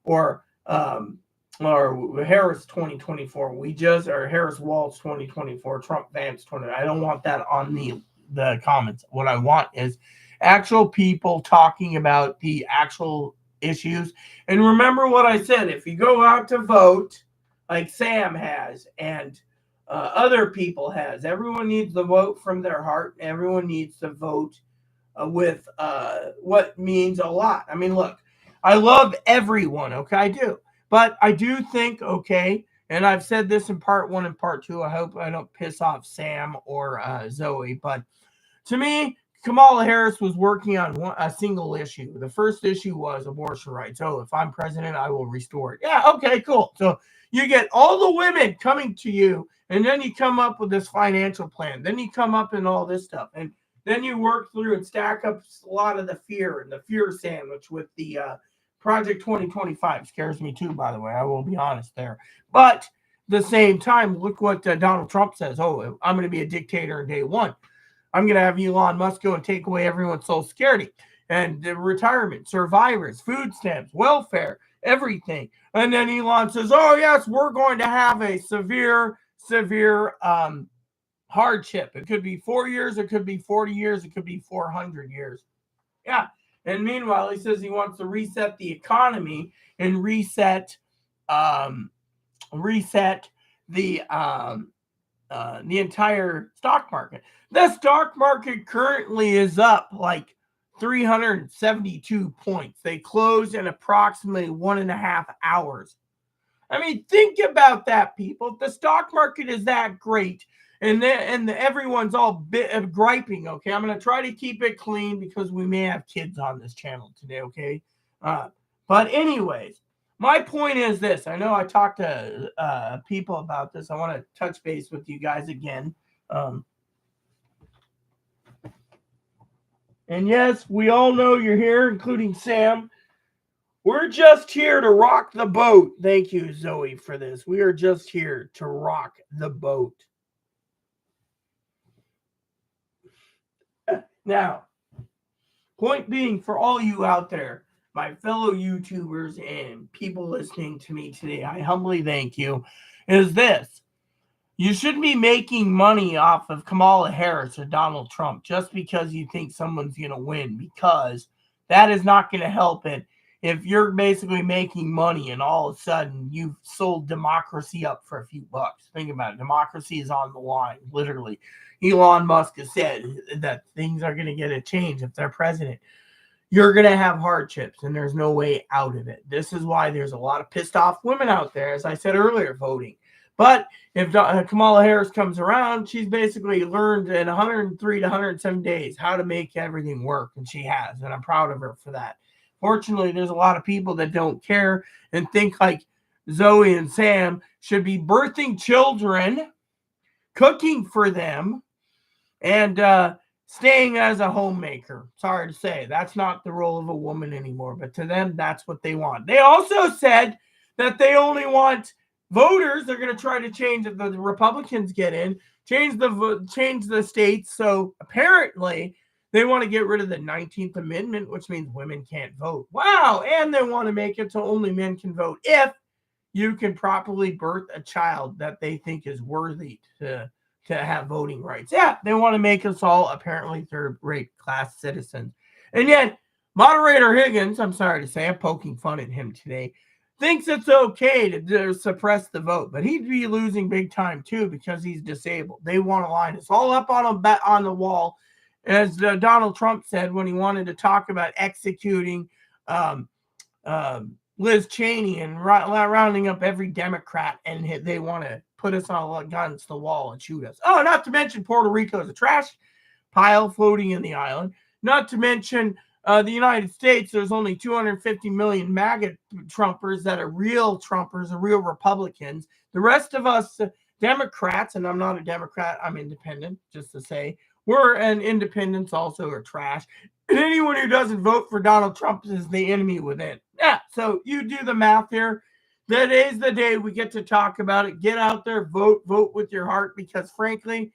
or Harris 2024. Or Harris Walz 2024, Trump Vance 20. I don't want that on the comments. What I want is actual people talking about the actual issues. And remember what I said, if you go out to vote like Sam has and other people has, everyone needs to vote from their heart. Everyone needs to vote with what means a lot. I mean, look, I love everyone, okay? I do. But I do think, okay, and I've said this in part 1 and part 2. I hope I don't piss off Sam or Zoe, but to me, Kamala Harris was working on a single issue. The first issue was abortion rights. Oh, if I'm president, I will restore it. Yeah, okay, cool. So you get all the women coming to you, and then you come up with this financial plan. Then you come up and all this stuff. And then you work through and stack up a lot of the fear and the fear sandwich with the Project 2025. Scares me too, by the way. I will be honest there. But at the same time, look what Donald Trump says. Oh, I'm going to be a dictator in day one. I'm going to have Elon Musk go and take away everyone's Social Security and the retirement, survivors, food stamps, welfare, everything. And then Elon says, oh, yes, we're going to have a severe hardship. It could be 4 years. It could be 40 years. It could be 400 years. Yeah. And meanwhile, he says he wants to reset the economy and reset the entire stock market. The stock market currently is up like 372 points. They closed in approximately 1.5 hours. I mean, think about that, people. If the stock market is that great, and everyone's all griping, okay? I'm going to try to keep it clean because we may have kids on this channel today, okay? But anyways, my point is this. I know I talked to people about this. I want to touch base with you guys again. And yes, we all know you're here, including Sam. We're just here to rock the boat. Thank you, Zoe, for this. We are just here to rock the boat. Now, point being, for all you out there, my fellow YouTubers and people listening to me today, I humbly thank you, is this. You shouldn't be making money off of Kamala Harris or Donald Trump just because you think someone's going to win, because that is not going to help it. If you're basically making money and all of a sudden you've sold democracy up for a few bucks. Think about it. Democracy is on the line, literally. Elon Musk has said that things are going to get a change if they're president. You're going to have hardships, and there's no way out of it. This is why there's a lot of pissed off women out there, as I said earlier, voting. But if Kamala Harris comes around, she's basically learned in 103 to 107 days how to make everything work, and she has, and I'm proud of her for that. Fortunately, there's a lot of people that don't care and think like Zoe and Sam should be birthing children, cooking for them, and staying as a homemaker. Sorry to say, that's not the role of a woman anymore, but to them, that's what they want. They also said that they only want voters. They're going to try to change if the Republicans get in, change the states. So apparently they want to get rid of the 19th Amendment, which means women can't vote. Wow. And they want to make it so only men can vote if you can properly birth a child that they think is worthy to have voting rights. Yeah, they want to make us all apparently third-rate class citizens. And yet, Moderator Higgins, I'm sorry to say, I'm poking fun at him today, thinks it's okay to suppress the vote, but he'd be losing big time too because he's disabled. They want to line us all up on the wall, as Donald Trump said when he wanted to talk about executing Liz Cheney and rounding up every Democrat, and they want to put us all against the wall and shoot us. Oh, not to mention Puerto Rico is a trash pile floating in the island. Not to mention the United States, there's only 250 million MAGA Trumpers that are real Trumpers, are real Republicans. The rest of us Democrats, and I'm not a Democrat, I'm independent, just to say, we're and independents also are trash. And anyone who doesn't vote for Donald Trump is the enemy within. Yeah, so you do the math here. Today's the day we get to talk about it. Get out there, vote with your heart, because frankly,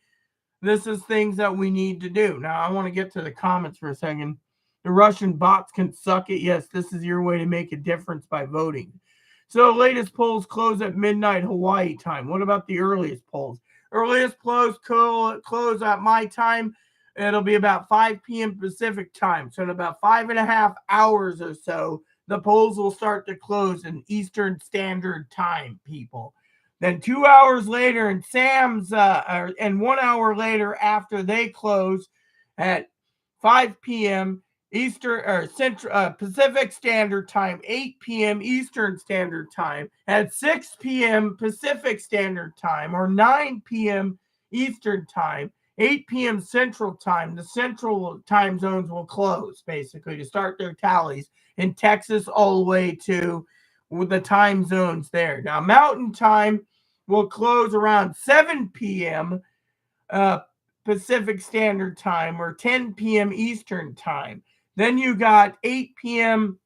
this is things that we need to do. Now, I want to get to the comments for a second. The Russian bots can suck it. Yes, this is your way to make a difference by voting. So, latest polls close at midnight Hawaii time. What about the earliest polls? Earliest polls close at my time. It'll be about 5 p.m. Pacific time. So, in about 5.5 hours or so, the polls will start to close in Eastern Standard Time, people. Then 2 hours later, and and 1 hour later after they close at 5 p.m. Eastern or Central Pacific Standard Time, 8 p.m. Eastern Standard Time, at 6 p.m. Pacific Standard Time, or 9 p.m. Eastern Time, 8 p.m. Central Time, the Central time zones will close basically to start their tallies in Texas all the way to with the time zones there. Now, Mountain Time will close around 7 p.m. Pacific Standard Time, or 10 p.m. Eastern Time. Then you got 8 p.m.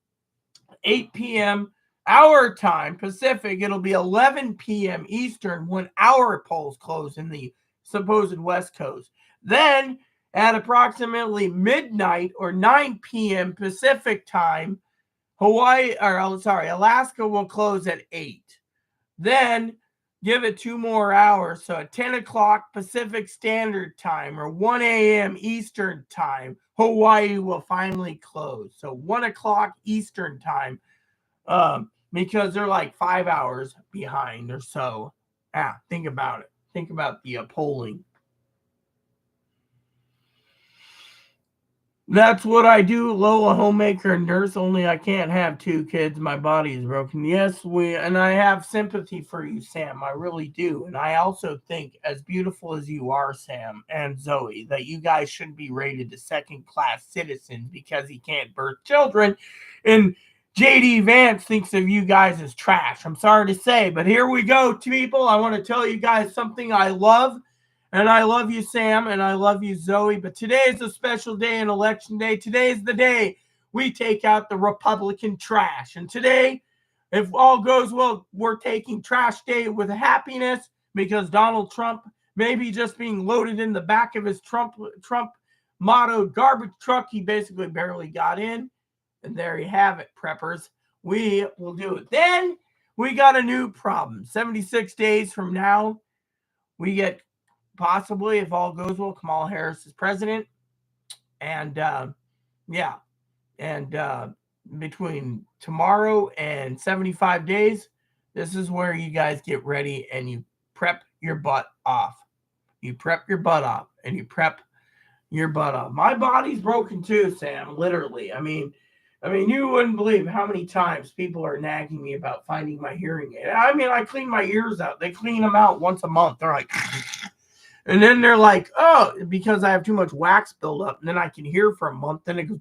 our time, Pacific. It'll be 11 p.m. Eastern when our polls close in the supposed West Coast. Then at approximately midnight, or 9 p.m. Pacific time, Alaska will close at 8. Then give it 2 more hours. So at 10 o'clock Pacific Standard Time, or 1 a.m. Eastern Time, Hawaii will finally close. So 1 o'clock Eastern Time, because they're like 5 hours behind or so. Think about it. Think about the polling. That's what I do, Lola, homemaker and nurse, only I can't have 2 kids. My body is broken. Yes, and I have sympathy for you, Sam. I really do. And I also think, as beautiful as you are, Sam and Zoe, that you guys shouldn't be rated as second-class citizens because he can't birth children. And JD Vance thinks of you guys as trash. I'm sorry to say, but here we go, people. I want to tell you guys something I love. And I love you, Sam, and I love you, Zoe. But today is a special day, and Election Day. Today is the day we take out the Republican trash. And today, if all goes well, we're taking Trash Day with happiness, because Donald Trump may be just being loaded in the back of his Trump mottoed garbage truck. He basically barely got in. And there you have it, preppers. We will do it. Then we got a new problem. 76 days from now, we get, possibly, if all goes well, Kamala Harris is president. And between tomorrow and 75 days, this is where you guys get ready and you prep your butt off. You prep your butt off, and you prep your butt off. My body's broken too, Sam, literally. I mean, you wouldn't believe how many times people are nagging me about finding my hearing aid. I mean, I clean my ears out. They clean them out once a month. They're like... And then they're like, oh, because I have too much wax buildup, and then I can hear for a month, and it goes.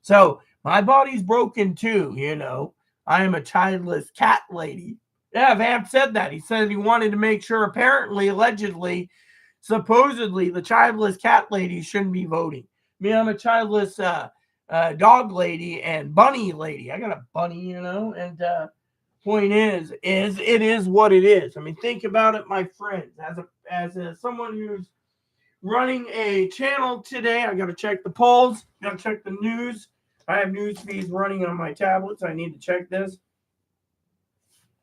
So my body's broken too, you know. I am a childless cat lady. Yeah, Vamp said that. He said he wanted to make sure, apparently, allegedly, supposedly, the childless cat lady shouldn't be voting. I mean, I'm a childless dog lady and bunny lady. I got a bunny, you know, and point is it is what it is. I mean, think about it, my friends. As someone who's running a channel today, I got to check the polls, got to check the news. I have news feeds running on my tablets. I need to check this.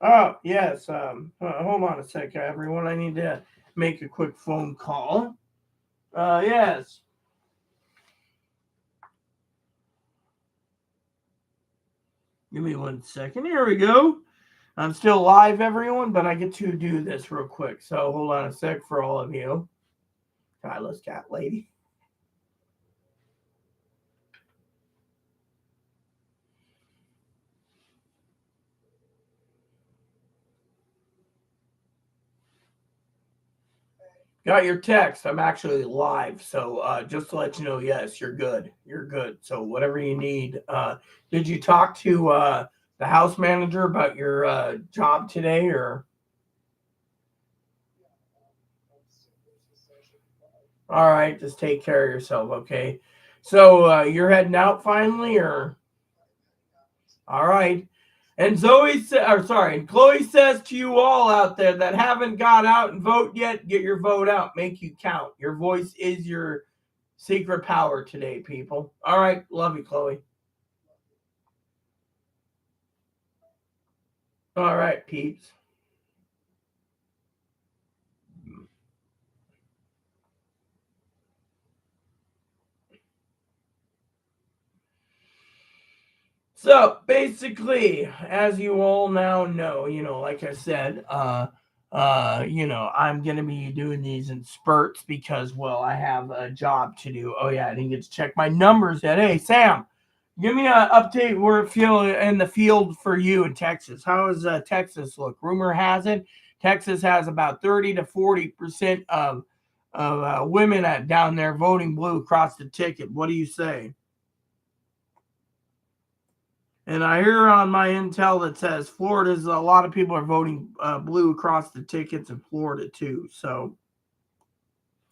Oh, yes. Hold on a sec, everyone. I need to make a quick phone call. Yes. Give me 1 second. Here we go. I'm still live, everyone, but I get to do this real quick. So hold on a sec for all of you. Childless cat lady. Got your text. I'm actually live. So just to let you know, yes, you're good. You're good. So whatever you need. Did you talk to the house manager about your job today, or? All right, just take care of yourself, okay? So you're heading out finally, or all right? And Chloe says to you all out there that haven't got out and vote yet, get your vote out. Make you count. Your voice is your secret power today, people. All right, love you, Chloe. All right, peeps. So basically, as you all now know, like I said, I'm gonna be doing these in spurts because, well, I have a job to do. Oh yeah, I didn't get to check my numbers yet. Hey, Sam, give me an update where it feel in the field for you in Texas. How does Texas look? Rumor has it Texas has about 30 to 40% of women down there voting blue across the ticket. What do you say? And I hear on my intel that says Florida's a lot of people are voting blue across the tickets in Florida too. So,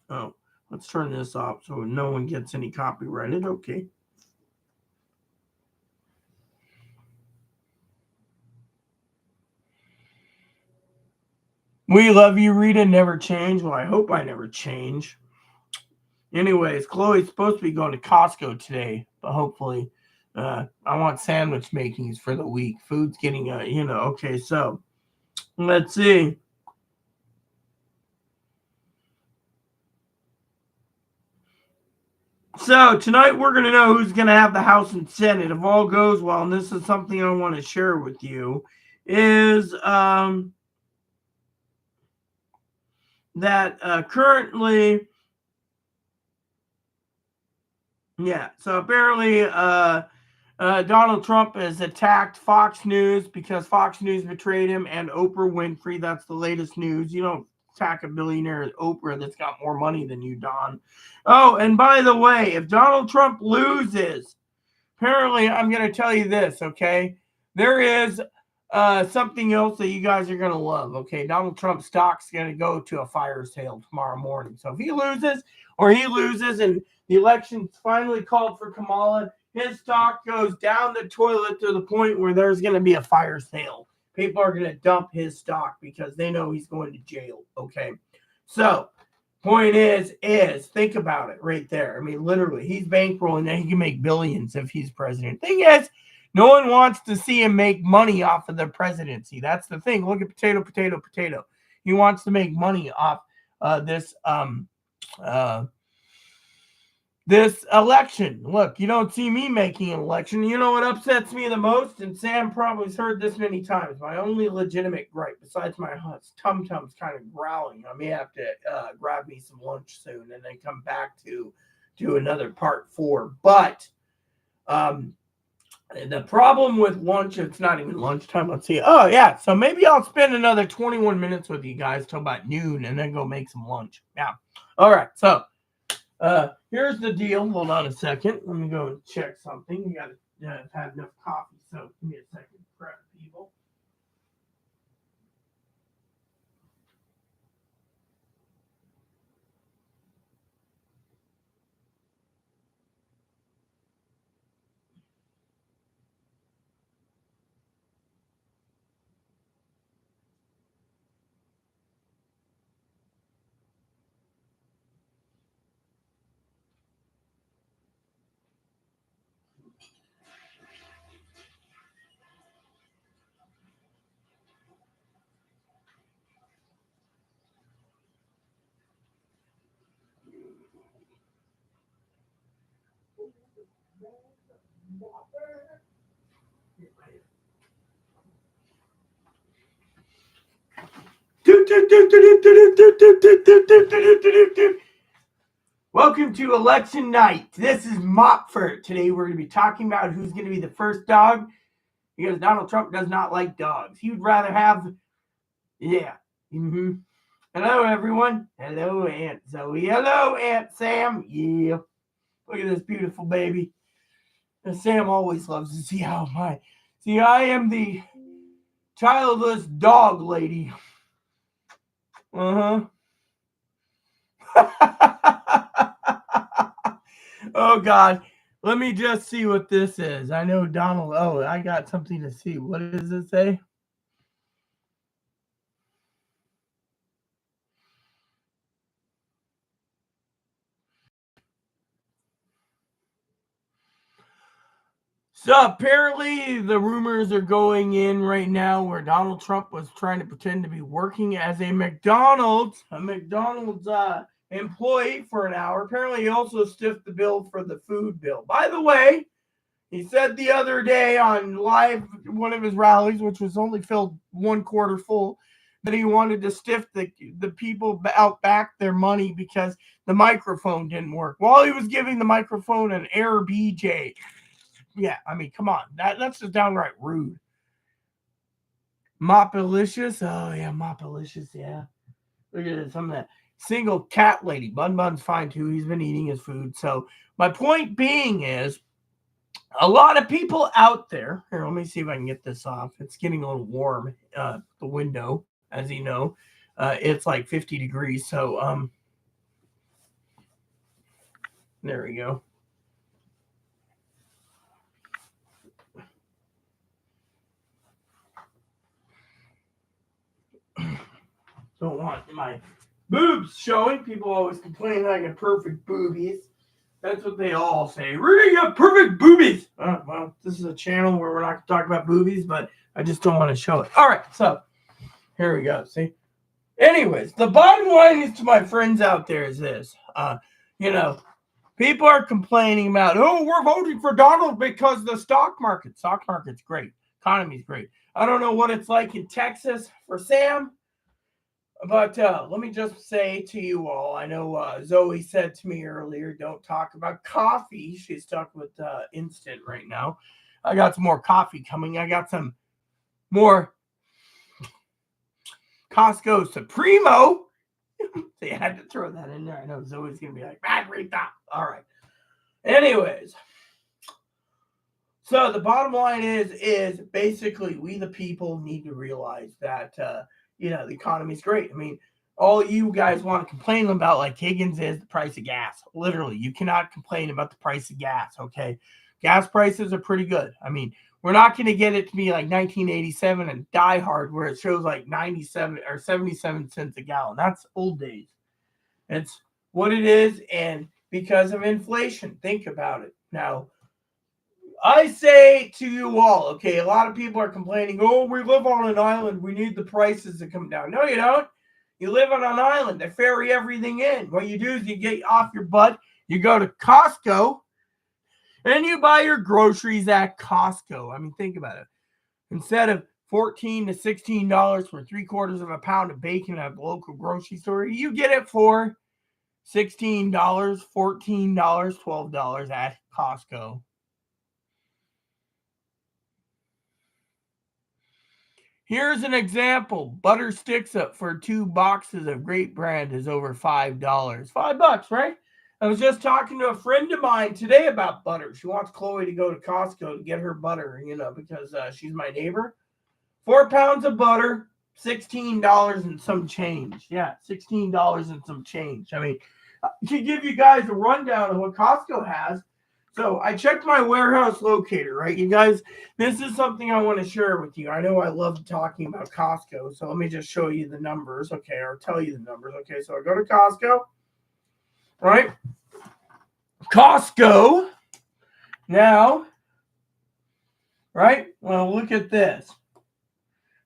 oh, let's turn this off so no one gets any copyrighted. Okay. We love you, Rita. Never change. Well, I hope I never change. Anyways, Chloe's supposed to be going to Costco today, but hopefully, I want sandwich makings for the week. Food's getting, okay. So let's see. So tonight we're going to know who's going to have the House and Senate. If all goes well, and this is something I want to share with you, is that currently, yeah. So apparently, Donald Trump has attacked Fox News because Fox News betrayed him, and Oprah Winfrey. That's the latest news. You don't attack a billionaire Oprah that's got more money than you, Don. Oh, and by the way, if Donald Trump loses, apparently, I'm going to tell you this, okay? There is something else that you guys are going to love, okay? Donald Trump's stock's going to go to a fire sale tomorrow morning. So if he loses and the election's finally called for Kamala, his stock goes down the toilet to the point where there's going to be a fire sale. People are going to dump his stock because they know he's going to jail, okay? So point is think about it right there. I mean, literally, he's bankrolling and he can make billions if he's president. Thing is, no one wants to see him make money off of the presidency. That's the thing. Look at potato. He wants to make money off uh, this election. Look, you don't see me making an election. You know what upsets me the most? And Sam probably has heard this many times. My only legitimate gripe, besides my tum-tum's kind of growling, I may have to grab me some lunch soon and then come back to another part 4. But the problem with lunch, it's not even lunchtime. Let's see. Oh, yeah. So maybe I'll spend another 21 minutes with you guys till about noon and then go make some lunch. Yeah. All right. So here's the deal. Hold on a second. Let me go and check something. You got to have enough coffee. So give me a second, prep people. Welcome to election night. This is Mopford. Today we're going to be talking about who's going to be the first dog because Donald Trump does not like dogs. He would rather have, yeah. Hello, everyone. Hello, Aunt Zoe. Hello, Aunt Sam. Yeah. Look at this beautiful baby. And Sam always loves to see how my. See, I am the childless dog lady. Uh huh. Oh, God. Let me just see what this is. I know Donald. Oh, I got something to see. What does it say? So apparently the rumors are going in right now where Donald Trump was trying to pretend to be working as a McDonald's employee for an hour. Apparently he also stiffed the bill for the food bill. By the way, he said the other day on live one of his rallies, which was only filled 1/4 full, that he wanted to stiff the people out back their money because the microphone didn't work. While he was giving the microphone an Air BJ. Yeah, I mean, come on. That's just downright rude. Mopalicious. Oh, yeah, Mopalicious. Yeah. Look at this. Some of that single cat lady. Bun Bun's fine, too. He's been eating his food. So my point being is a lot of people out there. Here, let me see if I can get this off. It's getting a little warm. The window, as you know, it's like 50 degrees. So, there we go. Don't want my boobs showing. People always complain that I got perfect boobies. That's what they all say. Rudy, you got perfect boobies. Well, this is a channel where we're not going to talk about boobies, but I just don't want to show it. All right, so here we go. See? Anyways, the bottom line is to my friends out there is this. People are complaining about, oh, we're voting for Donald because the stock market's great. Economy's great. I don't know what it's like in Texas for Sam. But let me just say to you all, I know Zoe said to me earlier, don't talk about coffee. She's stuck with instant right now. I got some more coffee coming. I got some more Costco Supremo. They had to throw that in there. I know Zoe's going to be like, bad Rita. All right. Anyways. So the bottom line is basically we the people need to realize that, the economy's great. I mean, all you guys want to complain about, like Higgins, is the price of gas. Literally, you cannot complain about the price of gas, okay? Gas prices are pretty good. I mean, we're not going to get it to be like 1987 and Die Hard where it shows like 97 or 77 cents a gallon. That's old days. It's what it is, and because of inflation, think about it. Now, I say to you all, okay, a lot of people are complaining, oh, we live on an island. We need the prices to come down. No, you don't. You live on an island. They ferry everything in. What you do is you get off your butt, you go to Costco, and you buy your groceries at Costco. I mean, think about it. Instead of $14 to $16 for 3/4 of a pound of bacon at the local grocery store, you get it for $16, $14, $12 at Costco. Here's an example. Butter sticks up for 2 boxes of Great Brand is over $5. $5, right? I was just talking to a friend of mine today about butter. She wants Chloe to go to Costco to get her butter, because she's my neighbor. 4 pounds of butter, $16 and some change. Yeah, $16 and some change. I mean, to give you guys a rundown of what Costco has. So I checked my warehouse locator, right? You guys, this is something I want to share with you. I know I love talking about Costco, so let me just show you the numbers, okay, or tell you the numbers. Okay, so I go to Costco, right? Costco. Now, right? Well, look at this.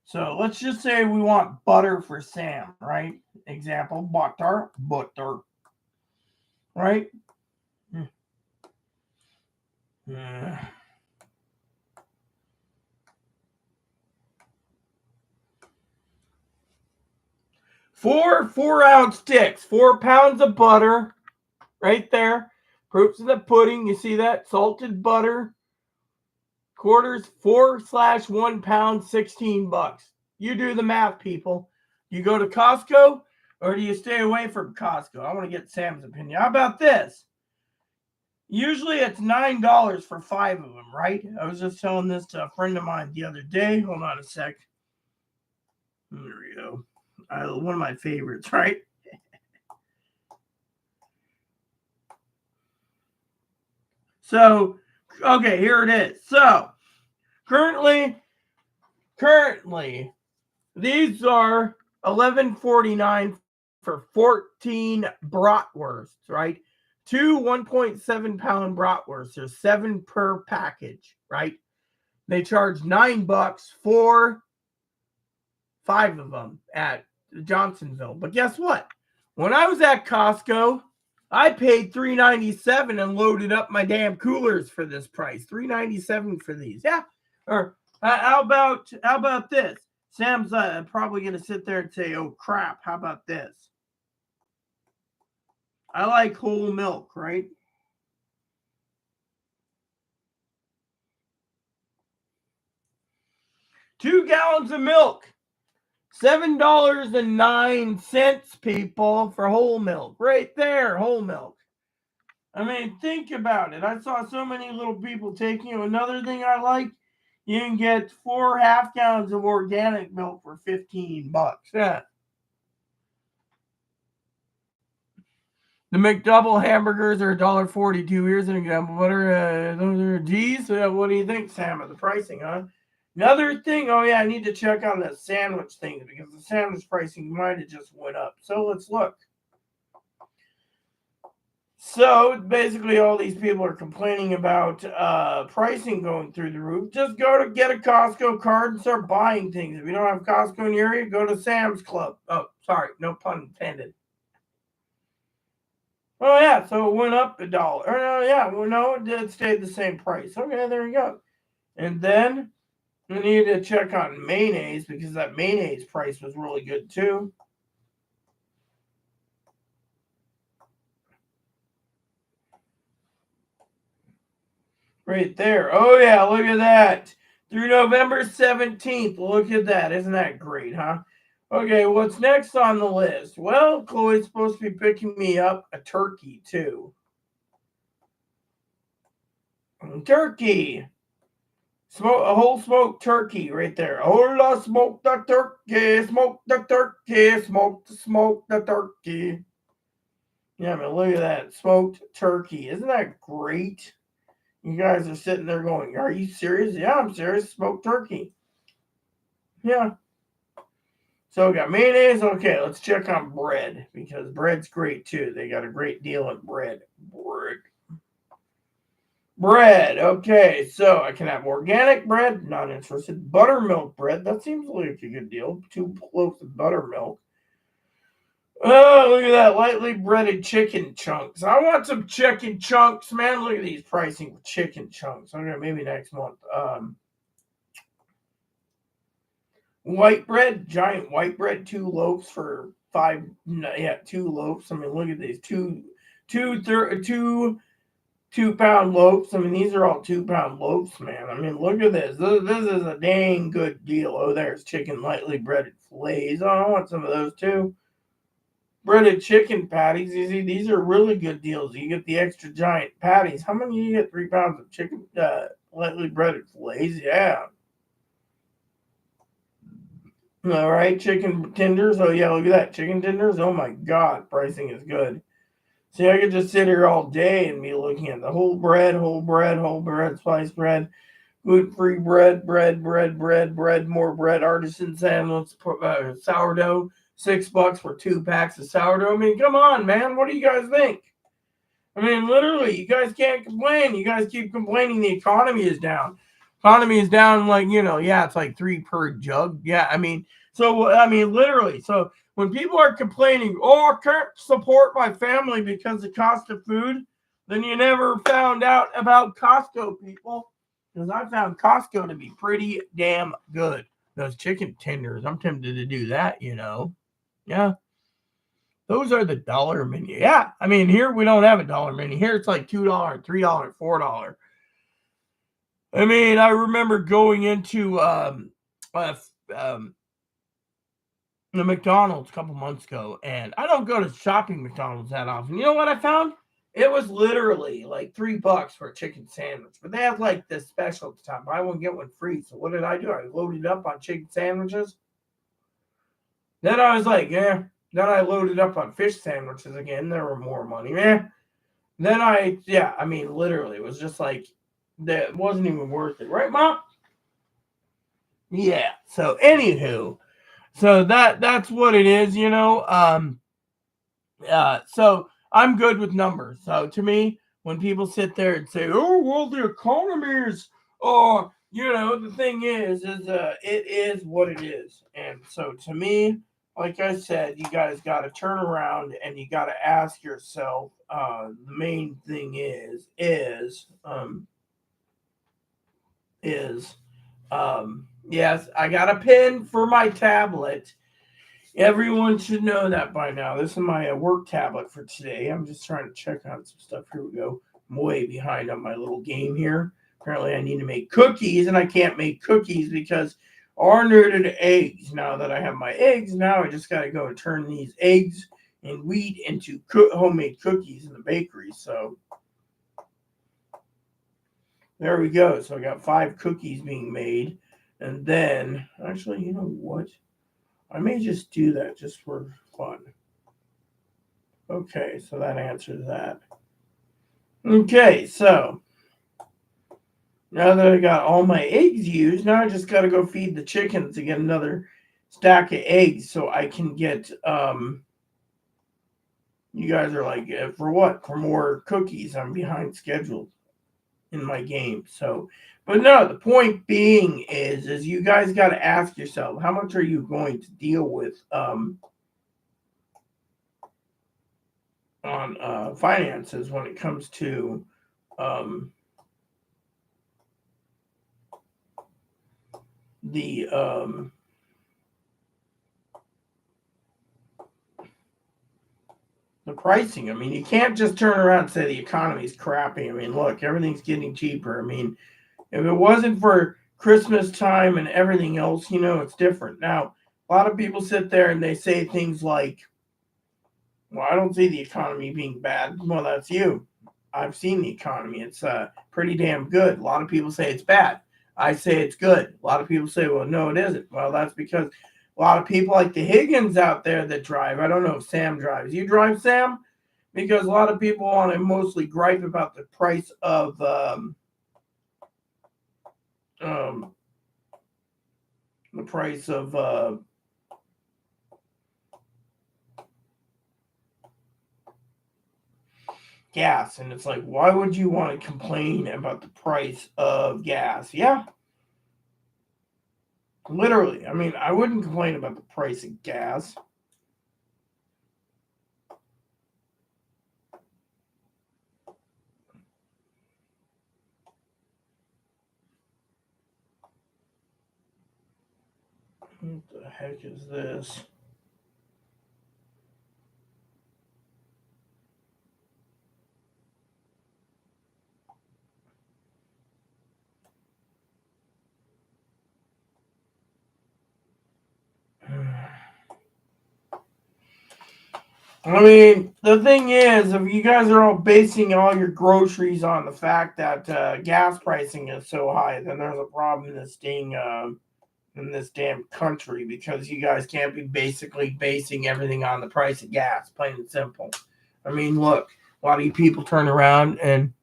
So let's just say we want butter for Sam, right? Example, butter, right? Four 4-ounce sticks, 4 pounds of butter, right there. Proofs of the pudding. You see that? Salted butter. Quarters, 4/1 pound, $16. You do the math, people. You go to Costco or do you stay away from Costco? I want to get Sam's opinion. How about this? Usually it's $9 for 5 of them, right? I was just telling this to a friend of mine the other day. Hold on a sec. There we go. One of my favorites, right? So, okay, here it is. So, currently, these are $11.49 for 14 bratwursts, right? Two 1.7-pound bratwursts. There's 7 per package, right? They charge $9 for 5 of them at Johnsonville. But guess what? When I was at Costco, I paid $3.97 and loaded up my damn coolers for this price. $3.97 for these. Yeah. Or how about this? Sam's probably gonna sit there and say, "Oh crap! How about this?" I like whole milk, right? 2 gallons of milk, $7.09, people, for whole milk. Right there, whole milk. I mean, think about it. I saw so many little people taking it. Another thing I like, you can get 4 half gallons of organic milk for $15. Yeah. The McDouble hamburgers are $1.42. Here's an example. Those are G's. What do you think, Sam, of the pricing, huh? Another thing, oh yeah, I need to check on the sandwich thing because the sandwich pricing might have just went up. So let's look. So basically, all these people are complaining about pricing going through the roof. Just go to get a Costco card and start buying things. If you don't have Costco in your area, go to Sam's Club. Oh, sorry, no pun intended. Oh yeah, so it went up $1. It stayed the same price. Okay, there you go. And then we need to check on mayonnaise because that mayonnaise price was really good too. Right there. Oh yeah, look at that. Through November 17th. Look at that. Isn't that great, huh? Okay, what's next on the list? Well, Chloe's supposed to be picking me up a turkey too. Turkey. A whole smoked turkey right there. Hola, smoke the turkey, smoke the turkey, smoke the turkey. Yeah, but look at that smoked turkey. Isn't that great? You guys are sitting there going, "Are you serious?" Yeah, I'm serious. Smoked turkey. Yeah. So we got mayonnaise. Okay, let's check on bread because bread's great too. They got a great deal on bread. Bread. Okay, so I can have organic bread, not interested. Buttermilk bread. That seems like a good deal. 2 loaves of buttermilk. Oh, look at that. Lightly breaded chicken chunks. I want some chicken chunks, man. Look at these pricing for chicken chunks. Okay, maybe next month. White bread, giant white bread, 2 loaves for 5. Yeah, 2 loaves. I mean, look at these. Two 2-pound loaves. I mean, these are all 2-pound loaves, man. I mean, look at this. This is a dang good deal. Oh, there's chicken lightly breaded fillets. Oh, I want some of those too. Breaded chicken patties. You see, these are really good deals. You get the extra giant patties. How many you get? 3 pounds of chicken lightly breaded fillets. Yeah. All right, chicken tenders. Oh yeah, look at that, chicken tenders. Oh my God, pricing is good. See, I could just sit here all day and be looking at the whole bread, sliced bread, gluten-free bread, more bread, artisan sandwich, sourdough, $6 for 2 packs of sourdough. I mean, come on, man. What do you guys think? I mean, literally, you guys can't complain. You guys keep complaining the economy is down. Economy is down, like, yeah, it's like 3 per jug. Yeah, I mean, literally. So when people are complaining, oh, I can't support my family because the cost of food, then you never found out about Costco, people. Because I found Costco to be pretty damn good. Those chicken tenders, I'm tempted to do that, Yeah. Those are the dollar menu. Yeah. I mean, here we don't have a dollar menu. Here it's like $2, $3, $4. I mean, I remember going into the McDonald's a couple months ago, and I don't go to shopping McDonald's that often. You know what I found? It was literally like $3 for a chicken sandwich, but they have like this special at the time: buy one get one free. So what did I do? I loaded up on chicken sandwiches. Then I was like, yeah. Then I loaded up on fish sandwiches again. There were more money, man. Then I mean, literally, it was just like, that wasn't even worth it. Right, Mom? Yeah. So, anywho, so that's what it is, you know. So I'm good with numbers. So to me, when people sit there and say, "Oh, well, the economy is," oh, you know, the thing is it is what it is. And so to me, like I said, you guys got to turn around and you got to ask yourself. The main thing is yes, I got a pen for my tablet. Everyone should know that by now. This is my work tablet for today. I'm just trying to check on some stuff. Here we go. I'm way behind on my little game here. Apparently, I need to make cookies, and I can't make cookies because are new to eggs. Now that I have my eggs, now I just got to go and turn these eggs and wheat into homemade cookies in the bakery. So there we go. So I got 5 cookies being made. And then, actually, you know what? I may just do that just for fun. Okay, so that answers that. Okay, so now that I got all my eggs used, now I just got to go feed the chickens to get another stack of eggs so I can get you guys are like, for what? For more cookies. I'm behind schedule in my game. So, but no, the point being is you guys got to ask yourself, how much are you going to deal with on finances when it comes to um, the the pricing. I mean, you can't just turn around and say the economy's crappy. I mean, look, everything's getting cheaper. I mean, if it wasn't for Christmas time and everything else, you know, it's different. Now, a lot of people sit there and they say things like, well, I don't see the economy being bad. Well, that's you. I've seen the economy. It's pretty damn good. A lot of people say it's bad. I say it's good. A lot of people say, well, no, it isn't. Well, that's because a lot of people like the Higgins out there that drive. I don't know if Sam drives. You drive, Sam? Because a lot of people want to mostly gripe about the price of um, the price of gas, and it's like, why would you want to complain about the price of gas? Yeah, literally. I mean, I wouldn't complain about the price of gas. What the heck is this? I mean, the thing is, if you guys are all basing all your groceries on the fact that gas pricing is so high, then there's a problem in this damn country because you guys can't be basically basing everything on the price of gas, plain and simple. I mean, look, a lot of you people turn around and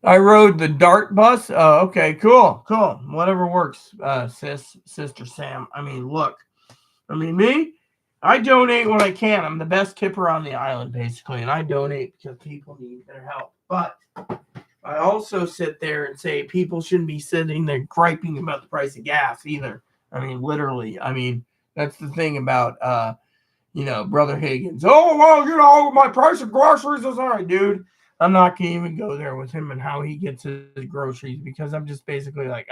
I rode the Dart bus. Oh, okay, cool, cool. Whatever works, sister Sam. I mean, look. I mean, me. I donate when I can. I'm the best tipper on the island, basically, and I donate because people need their help. But I also sit there and say people shouldn't be sitting there griping about the price of gas either. I mean, literally. I mean, that's the thing about Brother Higgins. Oh, well, my price of groceries is all right, dude. I'm not going to even go there with him and how he gets his groceries because I'm just basically like,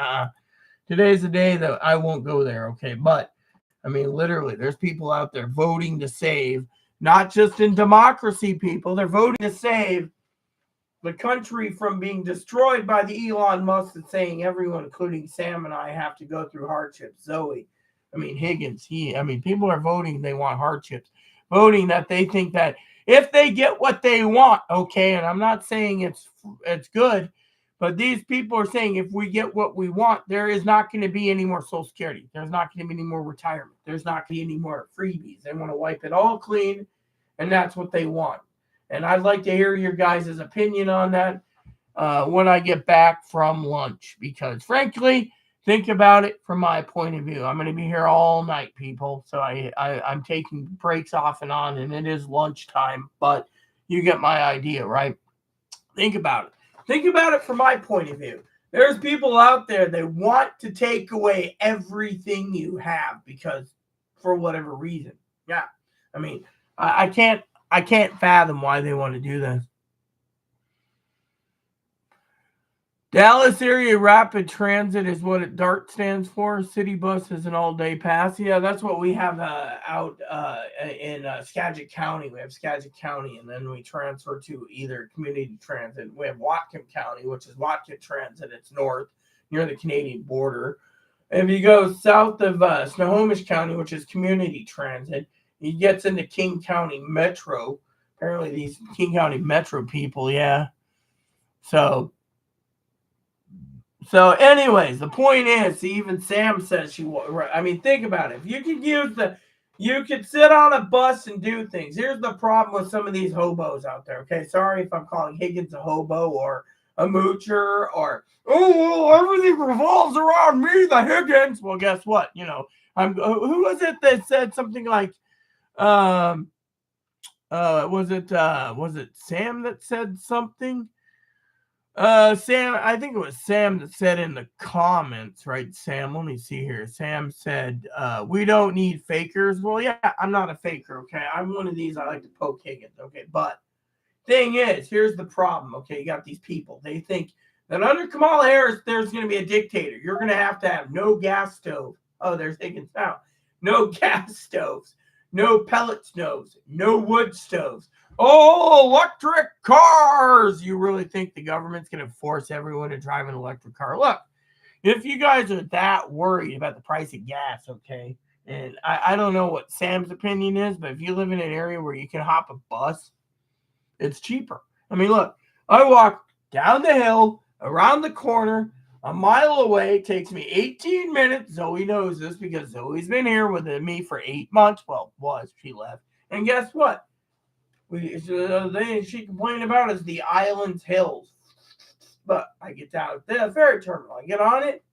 today's the day that I won't go there, okay? But, I mean, literally, there's people out there voting to save, not just in democracy, people. They're voting to save the country from being destroyed by the Elon Musk that's saying everyone, including Sam and I, have to go through hardships. Zoe, I mean Higgins, people are voting they want hardships, voting that they think that if they get what they want, okay, and I'm not saying it's good, but these people are saying if we get what we want, there is not going to be any more Social Security. There's not going to be any more retirement. There's not going to be any more freebies. They want to wipe it all clean, and that's what they want. And I'd like to hear your guys' opinion on that when I get back from lunch. Because frankly, think about it from my point of view. I'm going to be here all night, people. So I'm taking breaks off and on, and it is lunchtime. But you get my idea, right? Think about it. Think about it from my point of view. There's people out there that want to take away everything you have because for whatever reason. Yeah. I mean, I can't fathom why they want to do this. Dallas Area Rapid Transit is what DART stands for. City Bus is an all-day pass. Yeah, that's what we have out in Skagit County. We have Skagit County, and then we transfer to either Community Transit. We have Whatcom County, which is Whatcom Transit. It's north, near the Canadian border. If you go south of Snohomish County, which is Community Transit, it gets into King County Metro. Apparently, these King County Metro people, yeah. So anyways, the point is, even Sam says she. I mean, think about it. If you could you could sit on a bus and do things. Here's the problem with some of these hobos out there. Okay, sorry if I'm calling Higgins a hobo or a moocher or everything revolves around me, the Higgins. Well, guess what? Who was it that said something like, was it Sam that said something? Sam, I think it was Sam that said in the comments, right? Sam, let me see here. Sam said, we don't need fakers. Well, yeah, I'm not a faker, okay? I'm one of these, I like to poke Higgins, okay? But thing is, here's the problem, okay? You got these people. They think that under Kamala Harris, there's going to be a dictator. You're going to have no gas stove. Oh, there's Higgins now. No gas stoves. No pellet stoves. No wood stoves. Oh, electric cars! You really think the government's going to force everyone to drive an electric car? Look, if you guys are that worried about the price of gas, okay, and I don't know what Sam's opinion is, but if you live in an area where you can hop a bus, it's cheaper. I mean, look, I walk down the hill, around the corner, a mile away. It takes me 18 minutes. Zoe knows this because Zoe's been here with me for 8 months. Well, she left. And guess what? The thing she complained about is the Islands Hills. But I get down at the ferry terminal. I get on it.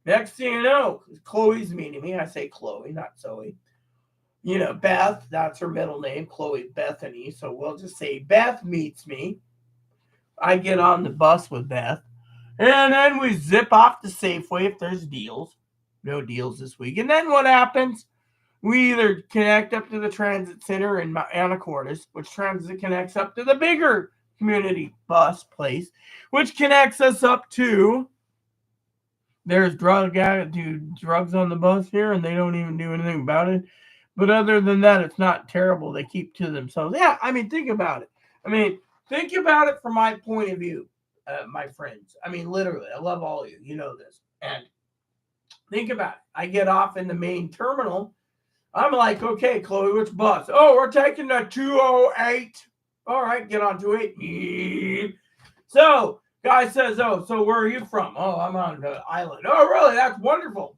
Next thing you know, Chloe's meeting me. I say Chloe, not Zoe. Beth, that's her middle name, Chloe Bethany. So we'll just say Beth meets me. I get on the bus with Beth. And then we zip off to Safeway if there's deals. No deals this week. And then what happens? We either connect up to the transit center in Anacortes, which transit connects up to the bigger community bus place, which connects us up to, there's drugs on the bus here, and they don't even do anything about it. But other than that, it's not terrible. They keep to themselves. Yeah, I mean, think about it. Think about it from my point of view, my friends. I mean, literally, I love all of you. You know this. And think about it. I get off in the main terminal. I'm like, okay, Chloe, which bus? Oh, we're taking the 208. All right, get on 208. So, guy says, oh, so where are you from? Oh, I'm on the island. Oh, really? That's wonderful.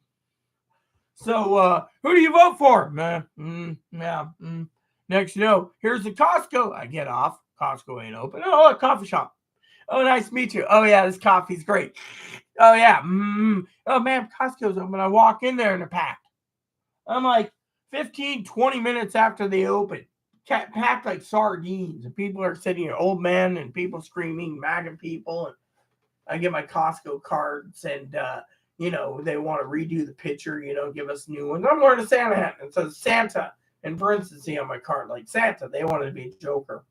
So, who do you vote for? Next, here's the Costco. I get off. Costco ain't open. Oh, a coffee shop. Oh, nice to meet you. Oh, yeah, this coffee's great. Oh, yeah. Oh, man, Costco's open. I walk in there and they're packed. I'm like, 15, 20 minutes after they open, packed like sardines. And people are sitting here, old men and people screaming, MAGA people. And I get my Costco cards and, they want to redo the picture, give us new ones. I'm wearing a Santa hat. It says Santa in parentheses on my card, like Santa. They wanted to be a Joker.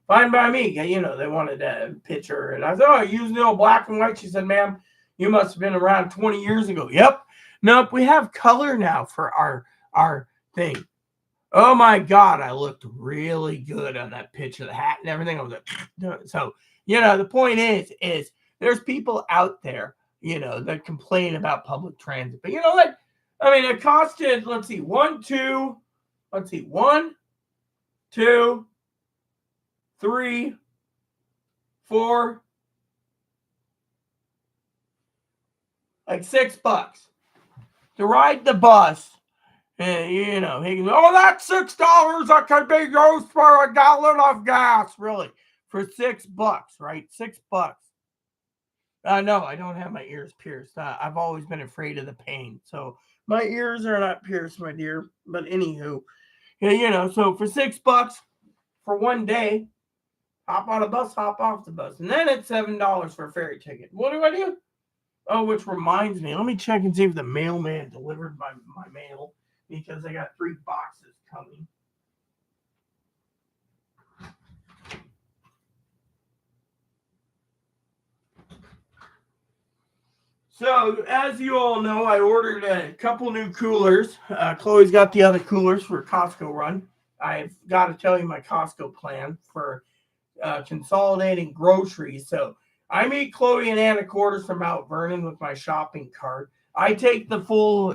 Fine by me. They wanted a picture. And I said, oh, you use the old black and white. She said, ma'am, you must have been around 20 years ago. Yep. Nope. We have color now for our thing. Oh my God, I looked really good on that picture, the hat and everything. I was like, so, the point is there's people out there, that complain about public transit. But it costed, let's see, 1, 2, 3, 4, like $6 to ride the bus And, you know, he can, oh, that's $6 that could be used for a gallon of gas. Really? For $6, right? $6. No, I don't have my ears pierced. I've always been afraid of the pain. So my ears are not pierced, my dear. But anywho, yeah, you know, so for $6 for one day, hop on a bus, hop off the bus. And then it's $7 for a ferry ticket. What do? Oh, which reminds me, let me check and see if the mailman delivered my mail because I got 3 boxes coming. So, as you all know, I ordered a couple new coolers. Chloe's got the other coolers for a Costco run. I've got to tell you my Costco plan for consolidating groceries. So, I meet Chloe and Anna Quarters from Mount Vernon with my shopping cart. I take the full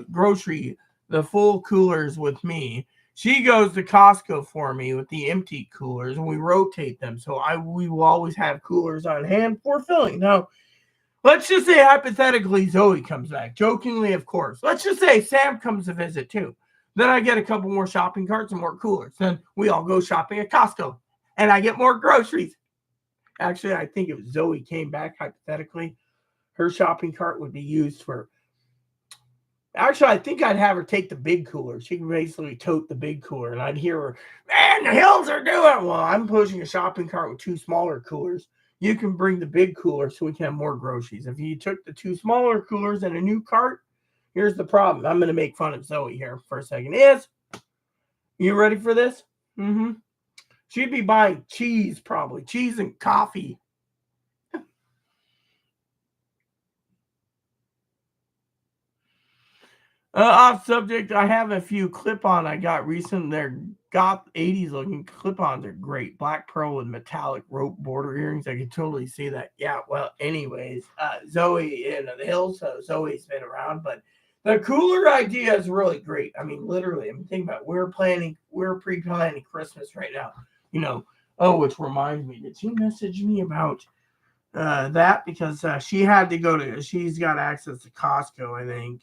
coolers with me. She goes to Costco for me with the empty coolers, and we rotate them. So we will always have coolers on hand for filling. Now, let's just say hypothetically Zoe comes back. Jokingly, of course. Let's just say Sam comes to visit too. Then I get a couple more shopping carts and more coolers. Then we all go shopping at Costco. And I get more groceries. Actually, I think if Zoe came back, hypothetically, her shopping cart would be used for. Actually, I think I'd have her take the big cooler. She can basically tote the big cooler, and I'd hear her, man, the hills are doing. Well, I'm pushing a shopping cart with 2 smaller coolers. You can bring the big cooler so we can have more groceries. If you took the 2 smaller coolers and a new cart, here's the problem. I'm going to make fun of Zoe here for a second. You ready for this? Mm-hmm. She'd be buying cheese, probably. Cheese and coffee. Off subject, I have a few clip-on I got recently. They're goth 80s looking clip-ons are great. Black pearl with metallic rope border earrings. I can totally see that. Yeah, well, anyways, Zoe in the hills, so Zoe's been around, but the cooler idea is really great. I mean, literally, I'm thinking about we're pre-planning Christmas right now. You know, which reminds me, did she message me about that? Because she's got access to Costco, I think.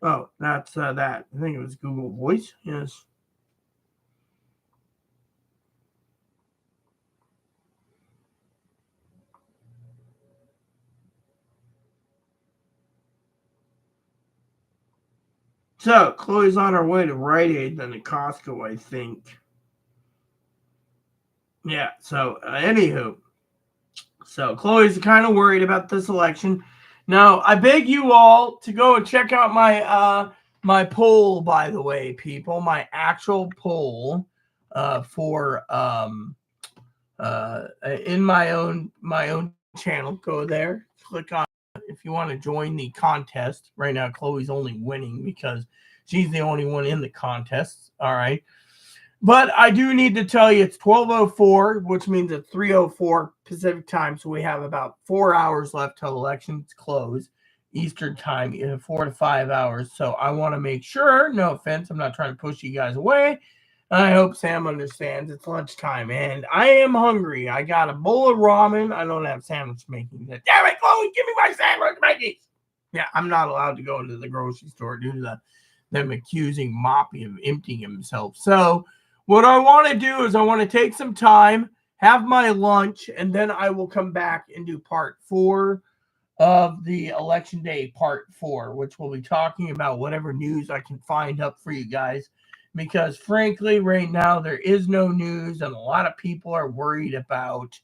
Oh, that's that. I think it was Google Voice. Yes. So Chloe's on her way to Rite Aid, then to Costco, I think. Yeah. So anywho, so Chloe's kind of worried about this election. Now, I beg you all to go and check out my poll. By the way, people, my actual poll for in my own channel. Go there, click on if you want to join the contest. Right now, Chloe's only winning because she's the only one in the contest. All right. But I do need to tell you it's 12:04, which means it's 3:04 Pacific time. So we have about 4 hours left till elections close Eastern time, 4 to 5 hours. So I want to make sure, no offense, I'm not trying to push you guys away. I hope Sam understands it's lunchtime and I am hungry. I got a bowl of ramen. I don't have sandwich making. Damn it, Chloe, give me my sandwich making. Yeah, I'm not allowed to go into the grocery store due to them accusing Moppy of emptying himself. So what I want to do is I want to take some time, have my lunch, and then I will come back and do part 4 of the election day, part 4, which will be talking about whatever news I can find up for you guys. Because frankly, right now there is no news, and a lot of people are worried about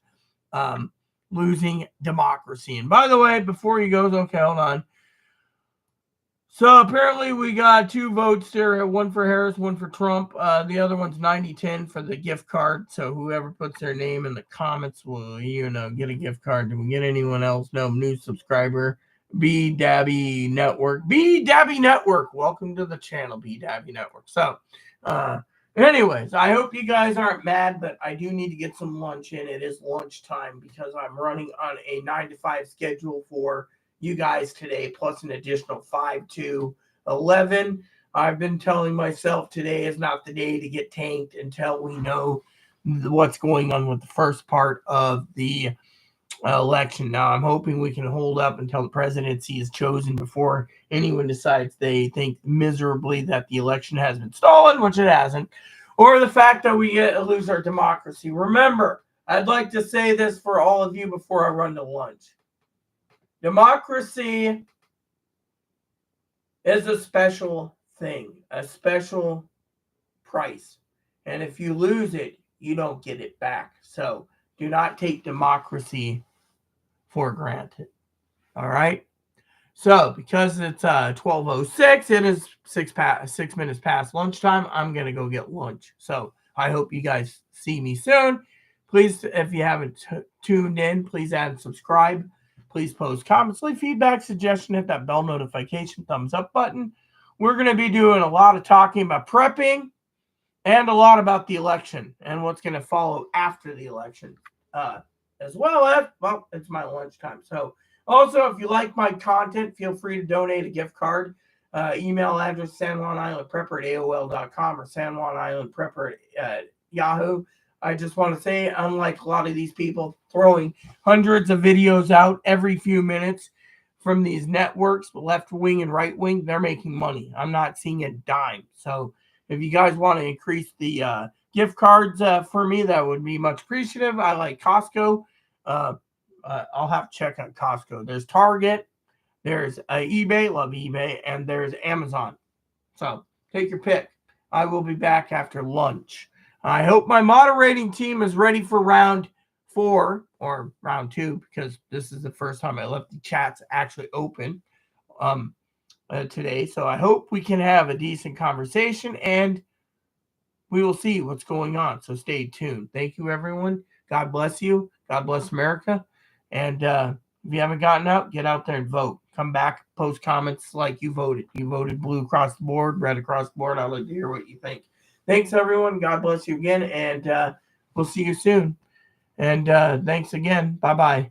losing democracy. And by the way, before he goes, okay, hold on. So apparently we got 2 votes there, one for Harris, one for Trump. The other one's 90-10 for the gift card. So whoever puts their name in the comments will, get a gift card. Do we get anyone else? No, new subscriber. B Dabby Network. B Dabby Network. Welcome to the channel, B Dabby Network. So, anyways, I hope you guys aren't mad, but I do need to get some lunch in. It is lunchtime because I'm running on a 9 to 5 schedule for you guys today, plus an additional 5 to 11. I've been telling myself today is not the day to get tanked until we know what's going on with the first part of the election. Now, I'm hoping we can hold up until the presidency is chosen before anyone decides they think miserably that the election has been stolen, which it hasn't, or the fact that we lose our democracy. Remember, I'd like to say this for all of you before I run to lunch. Democracy is a special thing, a special price. And if you lose it, you don't get it back. So do not take democracy for granted. All right. So because it's 12:06, it is 6 minutes past lunchtime. I'm gonna go get lunch. So I hope you guys see me soon. Please, if you haven't tuned in, please add and subscribe. Please post comments, leave feedback, suggestion, hit that bell notification, thumbs up button. We're gonna be doing a lot of talking about prepping and a lot about the election and what's gonna follow after the election, as well as, well, it's my lunchtime. So also, if you like my content, feel free to donate a gift card. Email address sanjuanislandprepper@aol.com or sanjuanislandprepper at Yahoo. I just want to say, unlike a lot of these people throwing hundreds of videos out every few minutes from these networks, left wing and right wing, they're making money. I'm not seeing a dime. So if you guys want to increase the gift cards for me, that would be much appreciative. I like Costco. I'll have to check on Costco. There's Target, there's eBay, love eBay, and there's Amazon. So take your pick. I will be back after lunch. I hope my moderating team is ready for round 4 or round 2, because this is the first time I left the chats actually open today. So I hope we can have a decent conversation, and we will see what's going on. So stay tuned. Thank you, everyone. God bless you. God bless America. And if you haven't gotten out, get out there and vote. Come back, post comments like you voted. You voted blue across the board, red across the board. I'd like to hear what you think. Thanks, everyone. God bless you again. And we'll see you soon. And thanks again. Bye-bye.